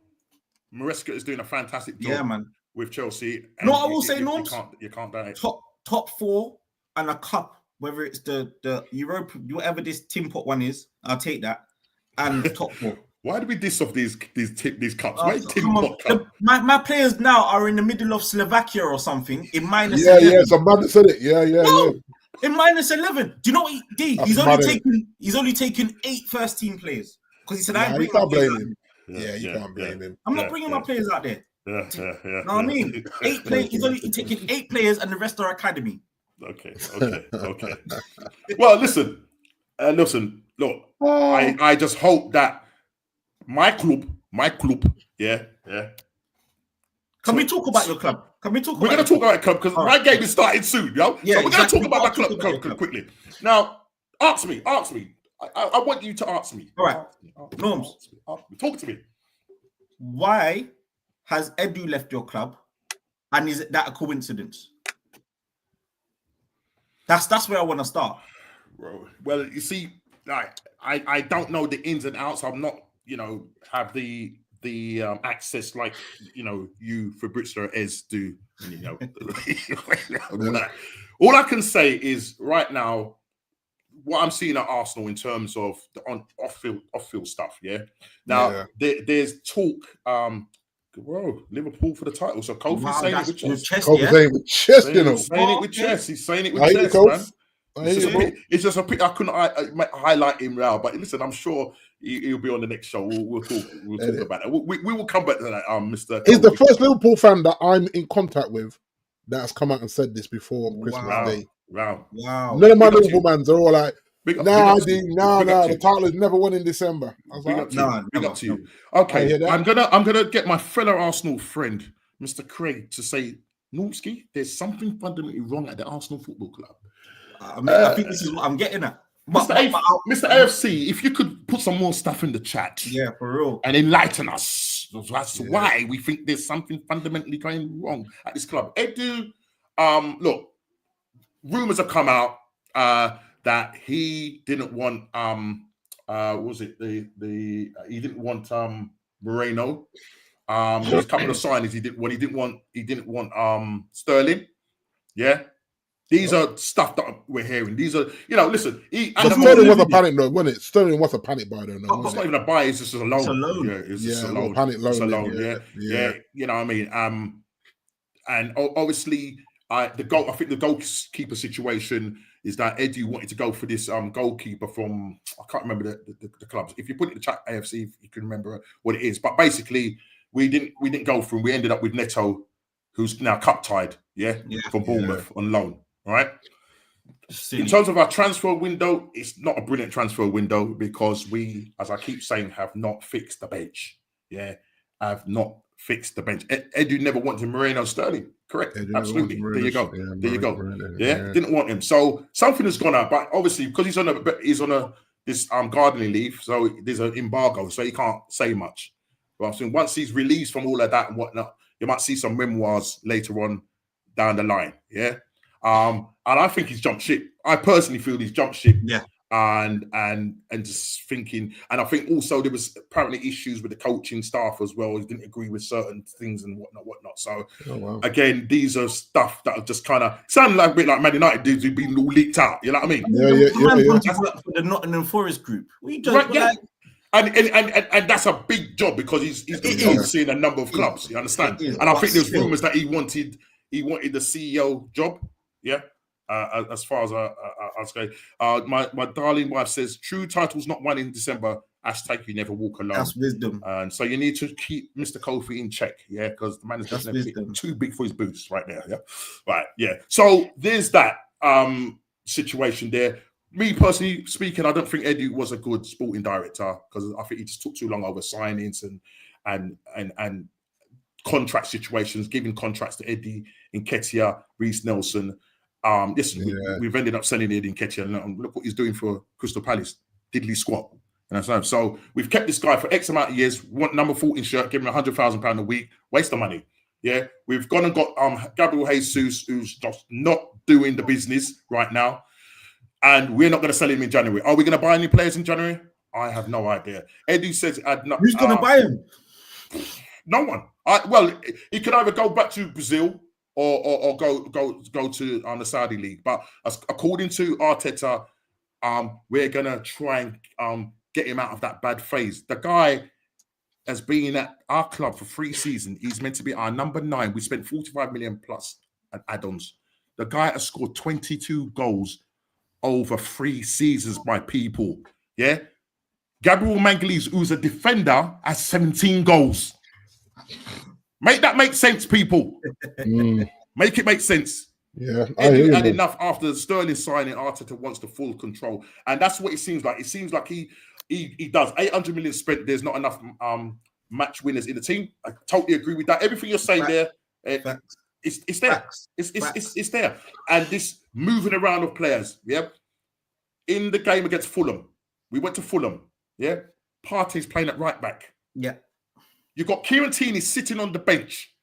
Maresca is doing a fantastic job with Chelsea. No, I will say, Norms, you can't deny it. Top 4 and a cup. Whether it's the Europe, whatever this Tim Pot one is, I'll take that. And top 4. Why do we diss off these cups? Why Tim Pot cup? My players now are in the middle of Slovakia or something in minus. Yeah, 11. Yeah. Somebody said it. Yeah. In minus 11. Do you know what D? He's only taken 8 first team players because he said you can't blame him. You can't blame him. I'm not bringing my players out there. Yeah. Know what I mean? 8 players. He's only taking 8 players, and the rest are academy. Okay. Well, listen. Look, I just hope that my club, yeah. Can we talk about your club? We're going to talk about club because my game is starting soon, yo. Yeah, so we're going to talk about my club quickly. Now, ask me. I want you to ask me. All right, Norms, talk to me. Why has Edu left your club, and is that a coincidence? That's where I want to start. Well, you see, I don't know the ins and outs. I'm not, have the access like you Fabrizio Ez do. All I can say is right now, what I'm seeing at Arsenal in terms of the off-field stuff. Yeah. Now there's talk. Liverpool for the title. So Kofi's saying it with chest. Kofi's saying it with chest, He's saying it with chest. He's saying it with chest, man. It's just a pity I couldn't highlight him now, but listen, I'm sure he'll be on the next show. We'll talk about that. We will come back to that, Mr. He's the first Liverpool fan that I'm in contact with that has come out and said this before Christmas Day. Wow. None of my Liverpool fans are all like, the title is never won in December. I was like, big up to you. Okay, I'm gonna get my fellow Arsenal friend, Mr. Craig, to say, Normski, there's something fundamentally wrong at the Arsenal Football Club. I think this is what I'm getting at. Mr. AFC, if you could put some more stuff in the chat. Yeah, for real. And enlighten us as to why we think there's something fundamentally going wrong at this club. Edu, look, rumors have come out that he didn't want he didn't want Moreno. There's a couple of signings he didn't want Sterling. Yeah. These are stuff that we're hearing. These are, listen. Sterling was a panic, though, wasn't it? Sterling was a panic buy, though. No, it's not even a buy. It's just a loan. It's a loan. Yeah, it's just a loan. Panic loan. It's a loan. Yeah. You know what I mean? And obviously, I think the goalkeeper situation is that Edu wanted to go for this goalkeeper from, I can't remember the clubs. If you put it in the chat, AFC, if you can remember what it is. But basically, we didn't go through. We ended up with Neto, who's now cup tied, for Bournemouth on loan. All right. In terms of our transfer window, it's not a brilliant transfer window because we, as I keep saying, have not fixed the bench. Have not fixed the bench. Edu never wanted Moreno Sterling. Correct. Absolutely. There you go. Didn't want him. So something has gone out, but obviously because he's on this gardening leave, so there's an embargo, so he can't say much. But I'm saying once he's released from all of that and whatnot, you might see some memoirs later on down the line. And I think he's jumped ship. I personally feel he's jumped ship. And just thinking, and I think also there was apparently issues with the coaching staff as well. He didn't agree with certain things and whatnot. So again, these are stuff that are just kind of sound like a bit like Man United dudes who've been all leaked out. You know what I mean? For the Nottingham Forest group. And that's a big job because he's overseeing a number of clubs. You understand? And I think there's rumours that he wanted the CEO job. As far as I was going, my darling wife says, true titles not won in December. # you never walk alone. That's wisdom. And so you need to keep Mr. Kofi in check, because the man is definitely too big for his boots right now. So there's that situation there. Me personally speaking, I don't think Edu was a good sporting director because I think he just took too long over signings and contract situations, giving contracts to Eddie Nketiah, Reece Nelson. We've ended up selling Eddie Nketiah, and look what he's doing for Crystal Palace. Diddly squat. So we've kept this guy for X amount of years. Want number 14 shirt, give him £100,000 a week. Waste of money. We've gone and got Gabriel Jesus, who's just not doing the business right now, and we're not going to sell him in January. Are we going to buy any players in January? I have no idea. Eddie says, who's going to buy him? No one. He could either go back to Brazil or go to the Saudi league. But according to Arteta, we're gonna try and get him out of that bad phase. The guy has been at our club for 3 seasons. He's meant to be our number 9. We spent 45 million plus at add-ons. The guy has scored 22 goals over 3 seasons by people. Gabriel Magalhaes, who's a defender, has 17 goals. Make that make sense, people. Make it make sense. Eddie had enough after the Sterling signing. Arteta wants the full control, and that's what it seems like. It seems like he does. 800 million spent. There's not enough match winners in the team. I totally agree with that. Everything you're saying there, it's there. It's there. And this moving around of players. In the game against Fulham, we went to Fulham. Partey's playing at right back. You got Kieran Tierney sitting on the bench.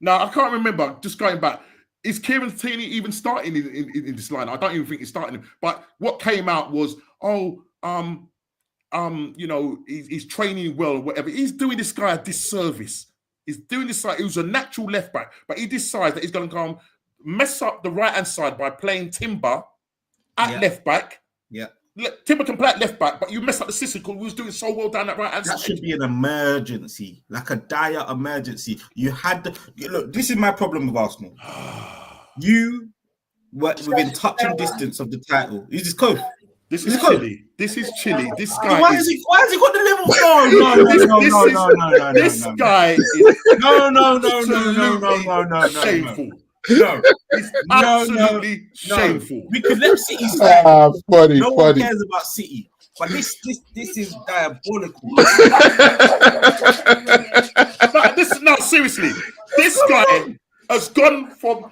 Now, I can't remember, just going back, is Kieran Tierney even starting in this line? I don't even think he's starting him. But what came out was, he's training well or whatever. He's doing this guy a disservice. He's doing this guy who's a natural left back, but he decides that he's going to go and mess up the right-hand side by playing Timber at left back. Timber can play at left back, but you mess up the system because we was doing so well down that right hand side. That should be an emergency, like a dire emergency. You had look. This is my problem with Arsenal. You were within touching distance of the title. Is this Kof? This is chilly. This is chilly. This guy. Why has he got the level? No. This guy is shameful. No, it's absolutely shameful. We could let City stand. Funny. One cares about City, but this is diabolical. No, seriously, this guy has gone from.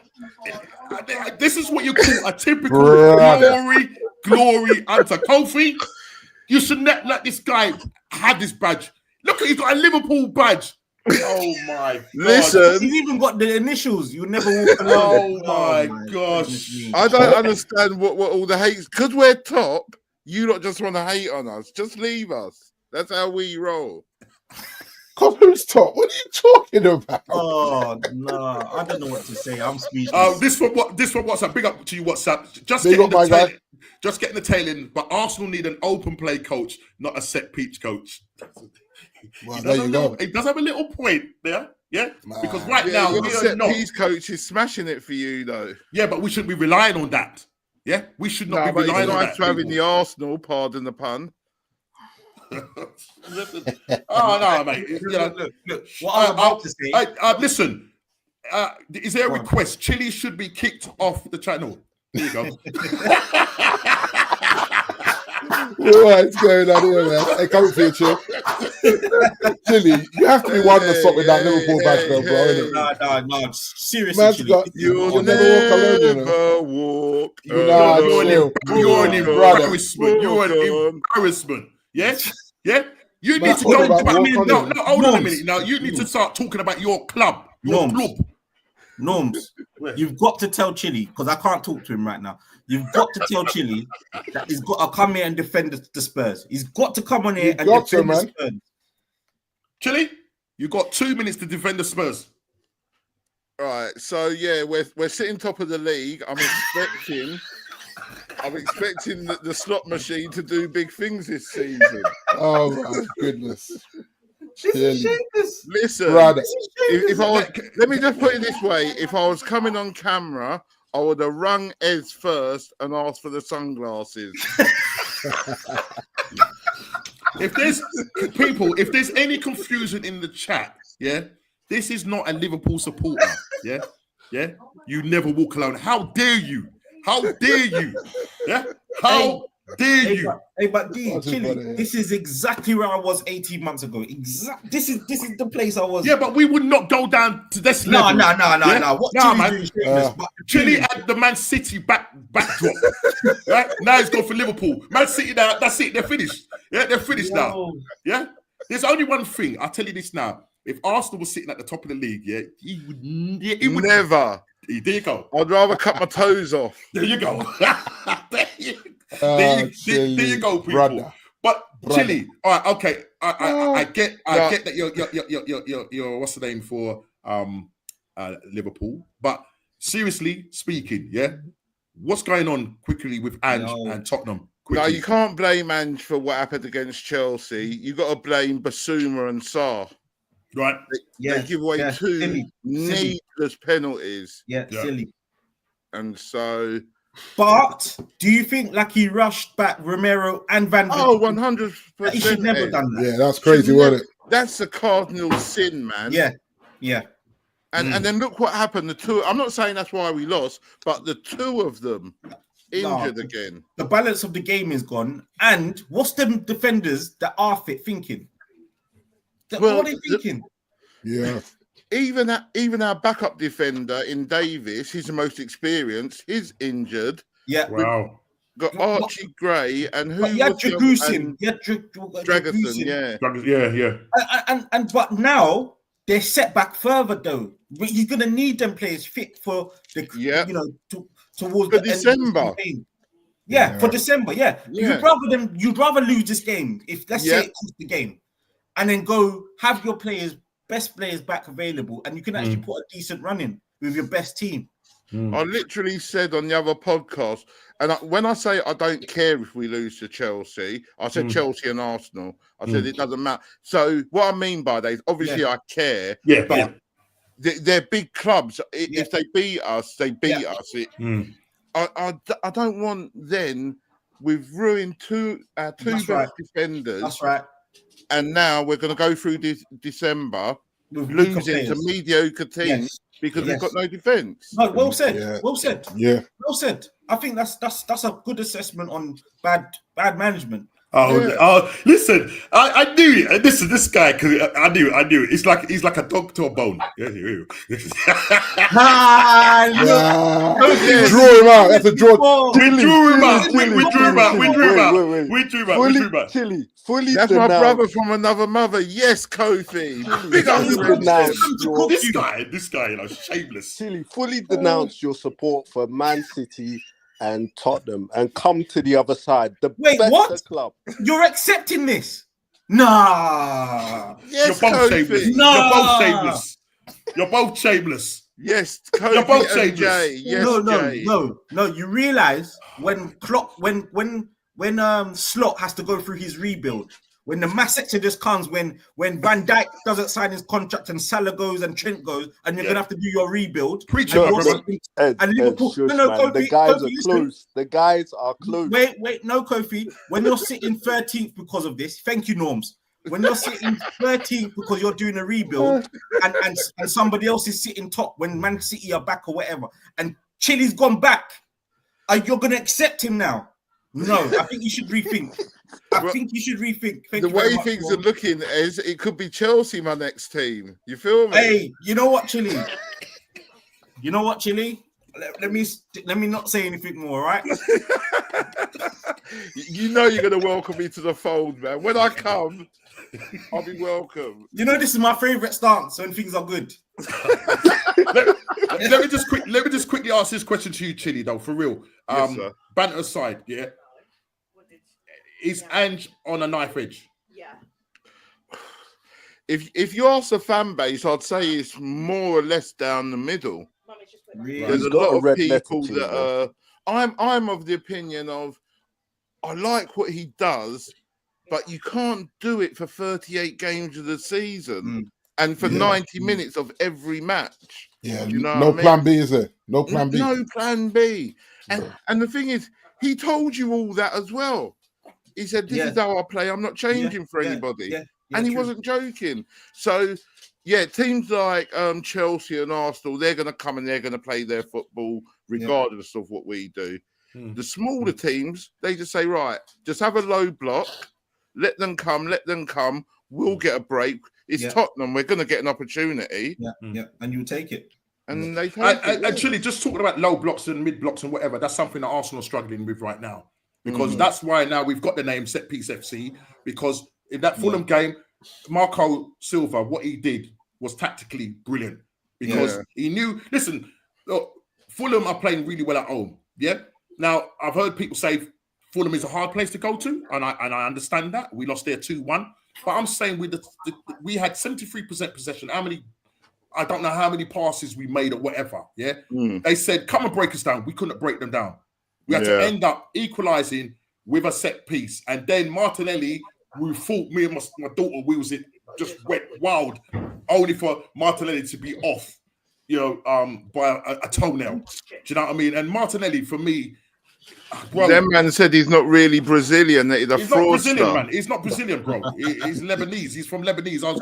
This is what you call a typical glory under Kofi. You should not let this guy have this badge. Look, he's got a Liverpool badge. Oh my God. Listen, he's even got the initials. You never walk alone. Oh my gosh. I don't understand what all the hate. Because we're top, you lot just want to hate on us. Just leave us. That's how we roll. Who's top? What are you talking about? Oh no, I don't know what to say. I'm speechless. This one WhatsApp. Big up to you, WhatsApp. Just getting the tail in. But Arsenal need an open play coach, not a set piece coach. Well, there you go. It does have a little point there, because now your we set are not. piece coach is smashing it for you, though. Yeah, but we shouldn't be relying on that. We should not be relying on that. It's nice having the Arsenal, pardon the pun. Oh no, mate. You know, Look. What I was about to say. Listen. Is there a request? Chile should be kicked off the channel. There you go. What's going on here, man? Hey, come for you, Chill. Chili, you have to be one to stop with that Liverpool badge, bro, innit? No. Seriously, Man's Chile. got, You'll never walk alone, you know. You're an embarrassment. You're an embarrassment. Yes? Yeah? You need to go back. No, hold on a minute. Now, you need to start talking about your club. Your club. Norms, you've got to tell Chile, because I can't talk to him right now. You've got to tell Chile that he's got to come here and defend the Spurs. He's got to come on here and defend the Spurs. Chile, you got 2 minutes to defend the Spurs. All right, so yeah, we're sitting top of the league. I'm expecting the slot machine to do big things this season. Oh my goodness. Listen, if I was, let me just put it this way: if I was coming on camera, I would have rung Ez first and asked for the sunglasses. If there's any confusion in the chat, yeah, this is not a Liverpool supporter, yeah. You never walk alone. How dare you? How dare you? Yeah, how dare you? But D, Chile, this is exactly where I was 18 months ago. This is the place I was. Yeah, but we would not go down to this level. No. What man. Chile had the Man City backdrop. Right? Now he's gone for Liverpool. Man City now, that's it. They're finished. Yeah, they're finished now. Yeah? There's only one thing. I'll tell you this now. If Arsenal was sitting at the top of the league, he would never. There you go. I'd rather cut my toes off. There you go. There you go, people. Brother. But Chile, all right, okay. I get that you're what's the name for Liverpool, but seriously speaking, yeah, what's going on quickly with Ange and Tottenham? Quickly. No, you can't blame Ange for what happened against Chelsea. You got to blame Basuma and Sarr. Right? They give away two needless penalties. Yeah, silly. And so. But do you think like he rushed back Romero and Van Dijk? Oh, 100%. He should never done that. Yeah, that's crazy, wasn't it? That's a cardinal sin, man. Yeah. And then look what happened. The two. I'm not saying that's why we lost, but the two of them injured again. The balance of the game is gone. And what's them defenders that are fit thinking? What are they thinking? Yeah. Even our backup defender in Davis, he's the most experienced. He's injured. Yeah. Wow. Got Archie Gray and who? He had Dragusin. Dragusin, yeah. And but now they're set back further though. He's gonna need them players fit for the towards for the December. End of the campaign. Yeah, for December. Yeah. You'd rather lose this game if let's say it costs the game, and then go have your best players back available, and you can actually put a decent run in with your best team. I literally said on the other podcast, and when I say I don't care if we lose to Chelsea, I said Chelsea and Arsenal. I said it doesn't matter. So what I mean by that is obviously I care, but they're big clubs. If they beat us, they beat us. I don't want then we've ruined our two best defenders. That's right. And now we're going to go through this December losing to mediocre teams because we've got no defence. No, well said. Yeah. Well said. Yeah. Well said. I think that's a good assessment on bad management. Listen, I knew it. Listen, this guy, because I knew it. He's like a dog to a bone. Yeah. Draw him out. That's a draw. We drew him out. Chili. That's my brother from another mother. Yes, Kofi. This guy, shameless. Chili, fully denounce your support for Man City and Tottenham and come to the other side. Wait, what? Club. You're accepting this? Nah. Yes, you're both shameless. Nah. You're both shameless. Yes, Kofi, you're both shameless. Jay. Yes, No. You realise when Slot has to go through his rebuild, When the mass exodus comes, when Van Dijk doesn't sign his contract and Salah goes and Trent goes, and you're gonna have to do your rebuild. Preach and, and Liverpool. shush, No, man. The guys are close. The guys are close. Wait, no, Kofi. When you're sitting 13th because of this, thank you, Norms. When you're sitting 13th because you're doing a rebuild, and somebody else is sitting top when Man City are back or whatever, and Chile's gone back, you're gonna accept him now? No, I think you should rethink. Thank the you way much, things Norm. are looking is it could be Chelsea, my next team. You feel me? Hey, you know what, Chile? Let me not say anything more, right? You know you're going to welcome me to the fold, man. When I come, I'll be welcome. You know this is my favorite stance when things are good. let me just quickly ask this question to you, Chili, though, for real. Yes, sir. Banter aside, yeah. Is Ange on a knife edge? Yeah. If you ask the fan base, I'd say it's more or less down the middle. Really? There's a got lot a of red people letter that I'm of the opinion of I like what he does, but you can't do it for 38 games of the season and for 90 minutes of every match. Yeah, you know no plan B, is there? No plan B. No plan B. And the thing is, he told you all that as well. He said, this is how I play. I'm not changing for anybody. And he wasn't joking. So, yeah, teams like Chelsea and Arsenal, they're going to come and they're going to play their football regardless of what we do. The smaller teams, they just say, right, just have a low block. Let them come. We'll get a break. It's Tottenham. We're going to get an opportunity. And you take it. And they take it. Actually, just talking about low blocks and mid blocks and whatever, that's something that Arsenal are struggling with right now. Because that's why now we've got the name Set Piece FC. Because in that Fulham game, Marco Silva, what he did was tactically brilliant. Because he knew, listen, look, Fulham are playing really well at home. Yeah. Now, I've heard people say Fulham is a hard place to go to, and I understand that. We lost there 2-1. But I'm saying we had 73% possession. I don't know how many passes we made or whatever. Yeah. They said, come and break us down. We couldn't break them down. We had to end up equalising with a set piece. And then Martinelli, we thought, me and my daughter, just went wild, only for Martinelli to be off, by a toenail. Do you know what I mean? And Martinelli, for me, bro, that man said he's not really Brazilian. That he's a fraudster. Not Brazilian, man. He's not Brazilian, bro. He's Lebanese. He's from Lebanese. I was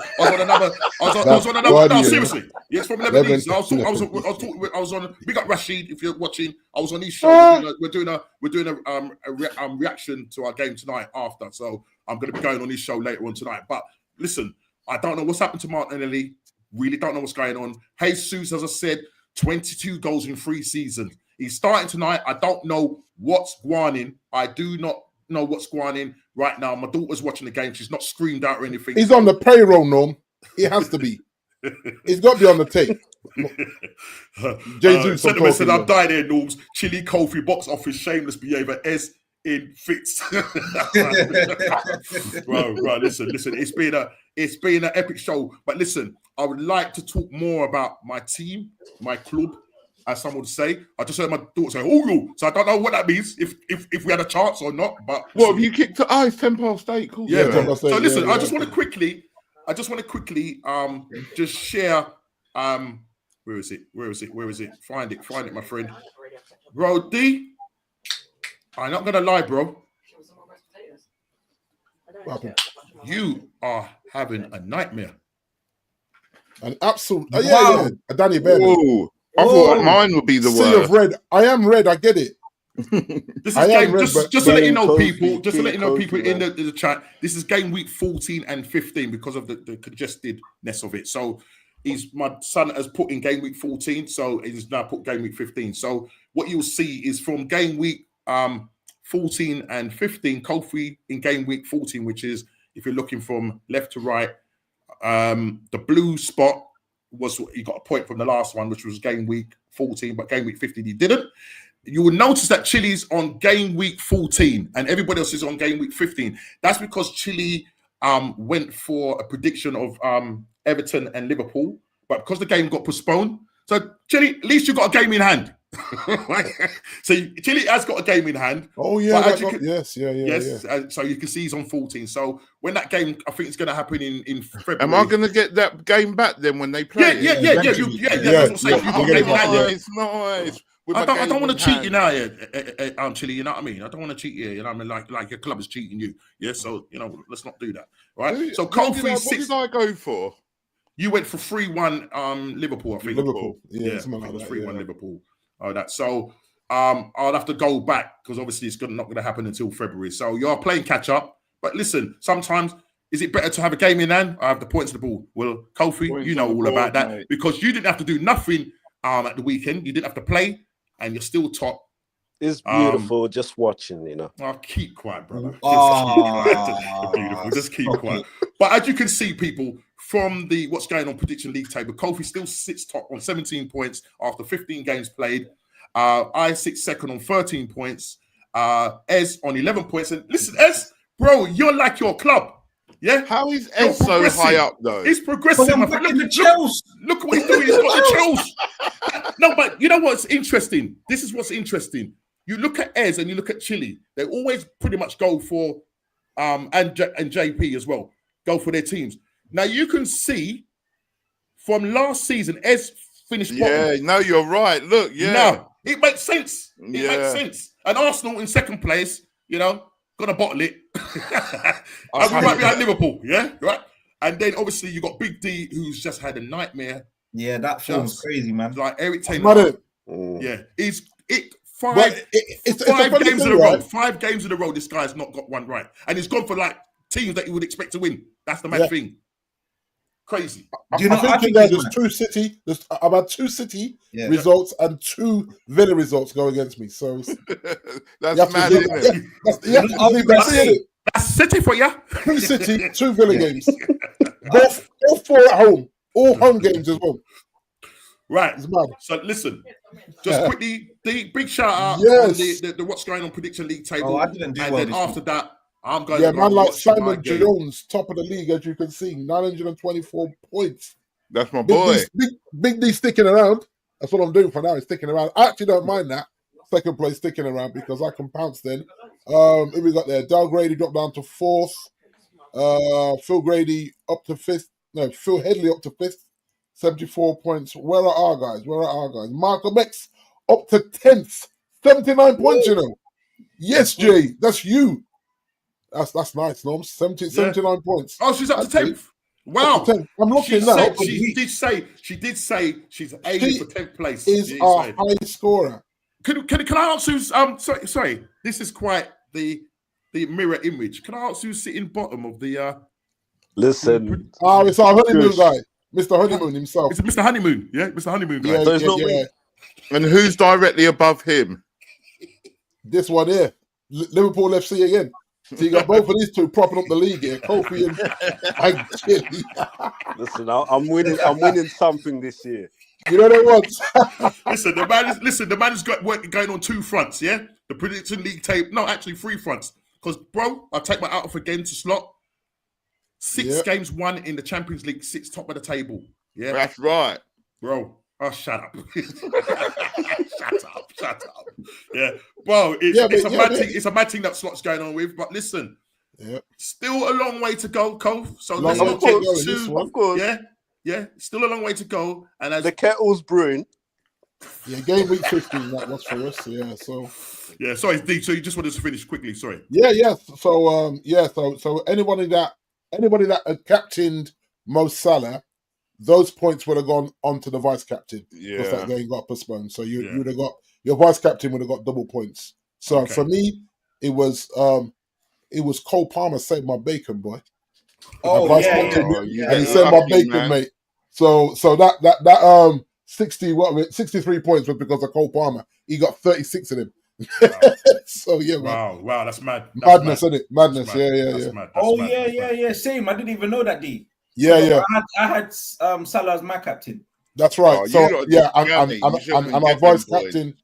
on another. No, seriously, he's from Lebanese. I was on. Big up Rashid, if you're watching. I was on his show. We're doing a reaction to our game tonight after. So I'm going to be going on his show later on tonight. But listen, I don't know what's happened to Martinelli. Really don't know what's going on. Jesus, as I said, 22 goals in 3 seasons. He's starting tonight. I don't know what's going on. I do not know what's going on right now. My daughter's watching the game. She's not screamed out or anything. He's on the payroll, Norm. He has to be. He's got to be on the tape. Jesus said, I'm dying here, Norms. Chili Kofi box office shameless behavior as in fits. Bro, listen. It's been an epic show. But listen, I would like to talk more about my team, my club, as someone would say. I just heard my daughter say, "Oh, so I don't know what that means. If we had a chance or not." But what have you kicked? It's 10:08. Cool. Yeah. So listen, I just want to quickly, just share. Where is it? Find it, my friend. Bro, D. I'm not gonna lie, bro. You are having a nightmare. An absolute. Yeah. Danny Bear. I thought mine would be the sea word. Of red. I am red. I get it. This is game. Just to let you know, people. Just to let you know, people in the chat. This is game week 14 and 15 because of the congestedness of it. So, my son has put in game week 14, so he's now put game week 15. So, what you'll see is from game week 14 and 15, Kofi in game week 14, which is if you're looking from left to right, the blue spot was he got a point from the last one, which was game week 14, but game week 15 he didn't. You will notice that Chile's on game week 14 and everybody else is on game week 15. That's because Chile went for a prediction of Everton and Liverpool, but because the game got postponed, so Chile, at least you got a game in hand. So Chile has got a game in hand. Oh yeah, yes. So you can see he's on 14. So when that game, I think it's going to happen in February. Am I going to get that game back then when they play? Yeah. That's what I'm saying. You've got a game in hand. Nice. I don't want to cheat you now, Chile. You know what I mean? I don't want to cheat you. You know what I mean? Like your club is cheating you. Yeah. So let's not do that. Right. So Kofi, what did I go for? You went for 3-1 Liverpool, I think. Liverpool. Yeah, it was 3-1 Liverpool. So I'll have to go back because obviously it's not going to happen until February. So you are playing catch up. But listen, sometimes is it better to have a game in hand? I have the points of the ball. Well, Kofi, you know all about that, mate. Because you didn't have to do nothing at the weekend. You didn't have to play, and you're still top. It's beautiful just watching, you know. Oh, keep quiet, brother. Beautiful. Just keep quiet. But as you can see, people, from the what's going on prediction league table, Kofi still sits top on 17 points after 15 games played. I sit second on 13 points. Ez on 11 points. And listen, Ez, bro, you're like your club. Yeah? How is Ez so high up, though? He's progressing. Look what he's doing. He's got the Chels. No, but you know what's interesting? This is what's interesting. You look at Ez and you look at Chile. They always pretty much go for, and JP as well, go for their teams. Now, you can see from last season, Ez finished bottom. Yeah, no, you're right. Look, No, it makes sense. It makes sense. And Arsenal in second place, gonna bottle it. And we might be at Liverpool, yeah? Right? And then obviously you got Big D, who's just had a nightmare. Yeah, that film's crazy, man. Like Eric Taylor. Yeah. It's 5 games in a row. 5 games in a row, this guy's not got one right. And he's gone for like teams that you would expect to win. That's the mad thing. Crazy. I think there's 2 City. I've had 2 City results and 2 Villa results go against me. So that's mad, isn't it? That's City for you. 2 City, 2 Villa games. Both all 4 at home. All home games as well. Right. So listen, just quickly, the big shout out on the what's going on prediction league table. I didn't do and well then after that, I'm going to man like Simon Jones, top of the league, as you can see, 924 points. That's my boy. Big D sticking around. That's what I'm doing for now, is sticking around. I actually don't mind that. Second place sticking around because I can pounce then. Who we got there? Dal Grady dropped down to 4th. Phil Grady up to 5th. No, Phil Headley up to 5th. 74 points. Where are our guys? Michael X up to 10th. 79 points, Yes, Jay, that's you. That's nice, Norm. 79 points. Oh, she's up to 10th. Wow. I'm looking now. She did say she's aiming for 10th place. Is our high scorer. Can I ask who's sorry. This is quite the mirror image. Can I ask who's sitting bottom of the Listen. It's our honeymoon guy. Mr. Honeymoon himself. It's Mr. Honeymoon, yeah? Mr. Honeymoon guy. Yeah, so it's not me. And who's directly above him? This one here. Liverpool FC again. So you got both of these two propping up the league here. Kofi and Chile. Listen, I'm winning something this year. You know what? Listen, the man has got work going on 2 fronts, yeah? The prediction league tape. No, actually 3 fronts. Because, bro, I'll take my out off again to slot. 6 games won in the Champions League, sits top of the table. Yeah, that's right, bro. Oh, shut up! shut up! Yeah, bro. It's a mad thing that Slot's going on with. But listen, still a long way to go, Cove. So let's not get too. Of course, yeah. Still a long way to go. And as the kettle's brewing. Yeah, game week 15 that was for us. Yeah, so. Yeah, sorry, D. So you just wanted to finish quickly. Sorry. Yeah. So anybody that had captained Mo Salah, those points would have gone on to the vice captain. Yeah. Because that game got postponed. So you would have got, your vice captain would have got double points. So for me, it was Cole Palmer saved my bacon, boy. And he saved my bacon, man. Mate. So that 63 points was because of Cole Palmer. He got 36 of them. Wow. So yeah, man. Wow, that's mad. Madness, isn't it? Madness, yeah. Yeah. Same. I didn't even know that, D. Yeah. I had Salah as my captain. That's right. And our vice captain.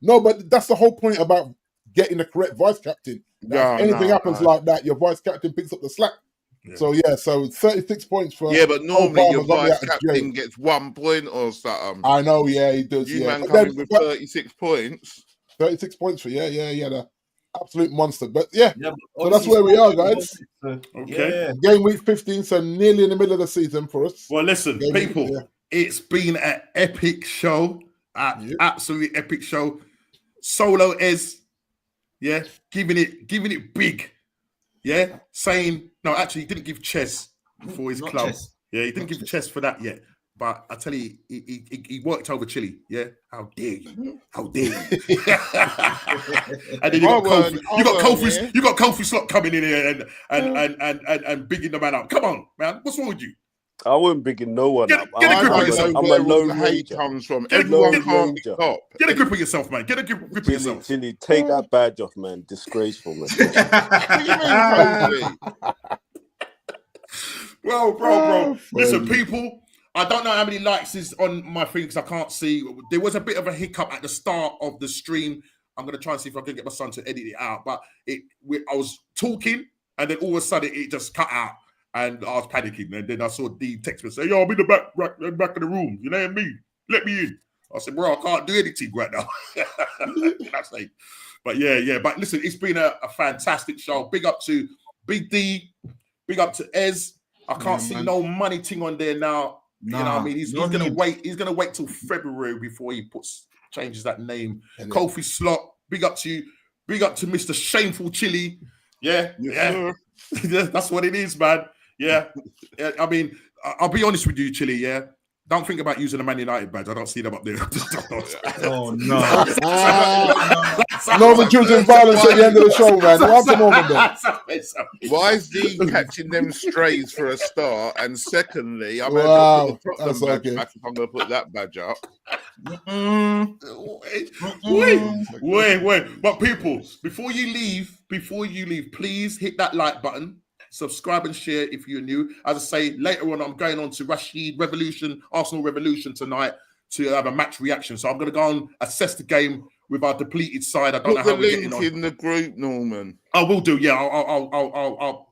No, but that's the whole point about getting the correct vice captain. If anything happens like that, your vice captain picks up the slack. So yeah, so 36 points for but normally Obama your got me vice out of captain jail. gets 1 point or something. I know, yeah, he does. You Yeah, man but coming then, with but 36 points. 36 points for the absolute monster. But yeah, Yeah, so that's where we are, guys. Okay. Yeah. Game week 15, so nearly in the middle of the season for us. Well, listen, Game week, people, it's been an epic show, absolutely epic show. Solo Ez, giving it big, saying no. Actually, he didn't give chess for his Not club. chess. Yeah, he didn't give chess for that yet. But I tell you, he worked over Chile. Yeah, how dare you? How dare you? And then you got Kofi Slot coming in here and bigging the man up. Come on, man, what's wrong with you? I wouldn't bigging no one up. Get a grip on I yourself. don't know where all the hate comes from. Everyone can't be top. Get a grip on yourself, man. Get a grip on yourself. Chili, take that badge off, man. Disgraceful, man. What do you mean, Kofi? Bro. Listen, people, I don't know how many likes is on my thing because I can't see. There was a bit of a hiccup at the start of the stream. I'm going to try and see if I can get my son to edit it out. But I was talking and then all of a sudden it just cut out. And I was panicking. And then I saw D text me say, yo, I'm in the back of the room. You know what I mean? Let me in. I said, bro, I can't do anything right now. That's like, but yeah. But listen, it's been a fantastic show. Big up to Big D. Big up to Ez. I can't see no money thing on there now. You know what I mean? He's gonna wait. He's gonna wait till February before he changes that name. Kofi Slot. Big up to you. Big up to Mr. Shameful Chili. Yeah. That's what it is, man. Yeah. I mean, I'll be honest with you, Chili. Yeah. Don't think about using a Man United badge. I don't see them up there. Oh no! Norman choosing violence at the end of the show, man. What's the Norman there? Why is he catching them strays for a start? And secondly, I'm Wow, going to that's put badge okay. back if I'm going to put that badge up. Wait. But people, before you leave, please hit that like button. Subscribe and share if you're new. As I say, later on, I'm going on to Arsenal Revolution tonight to have a match reaction. So I'm going to go and assess the game with our depleted side. I don't know how we're getting on. Put the link in the group, Norman. I will do. Yeah, I'll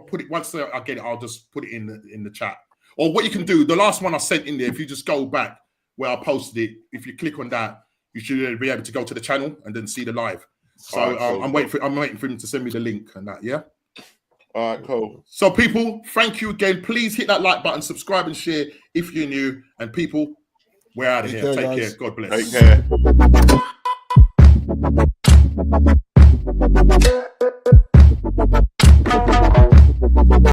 put it once I get it. I'll just put it in the chat. Or what you can do, the last one I sent in there. If you just go back where I posted it, if you click on that, you should be able to go to the channel and then see the live. So cool. I'm waiting for him to send me the link and that. Yeah. All right, cool. So, people, thank you again. Please hit that like button, subscribe and share if you're new. And people, we're out of here. Take care. God bless. Take care.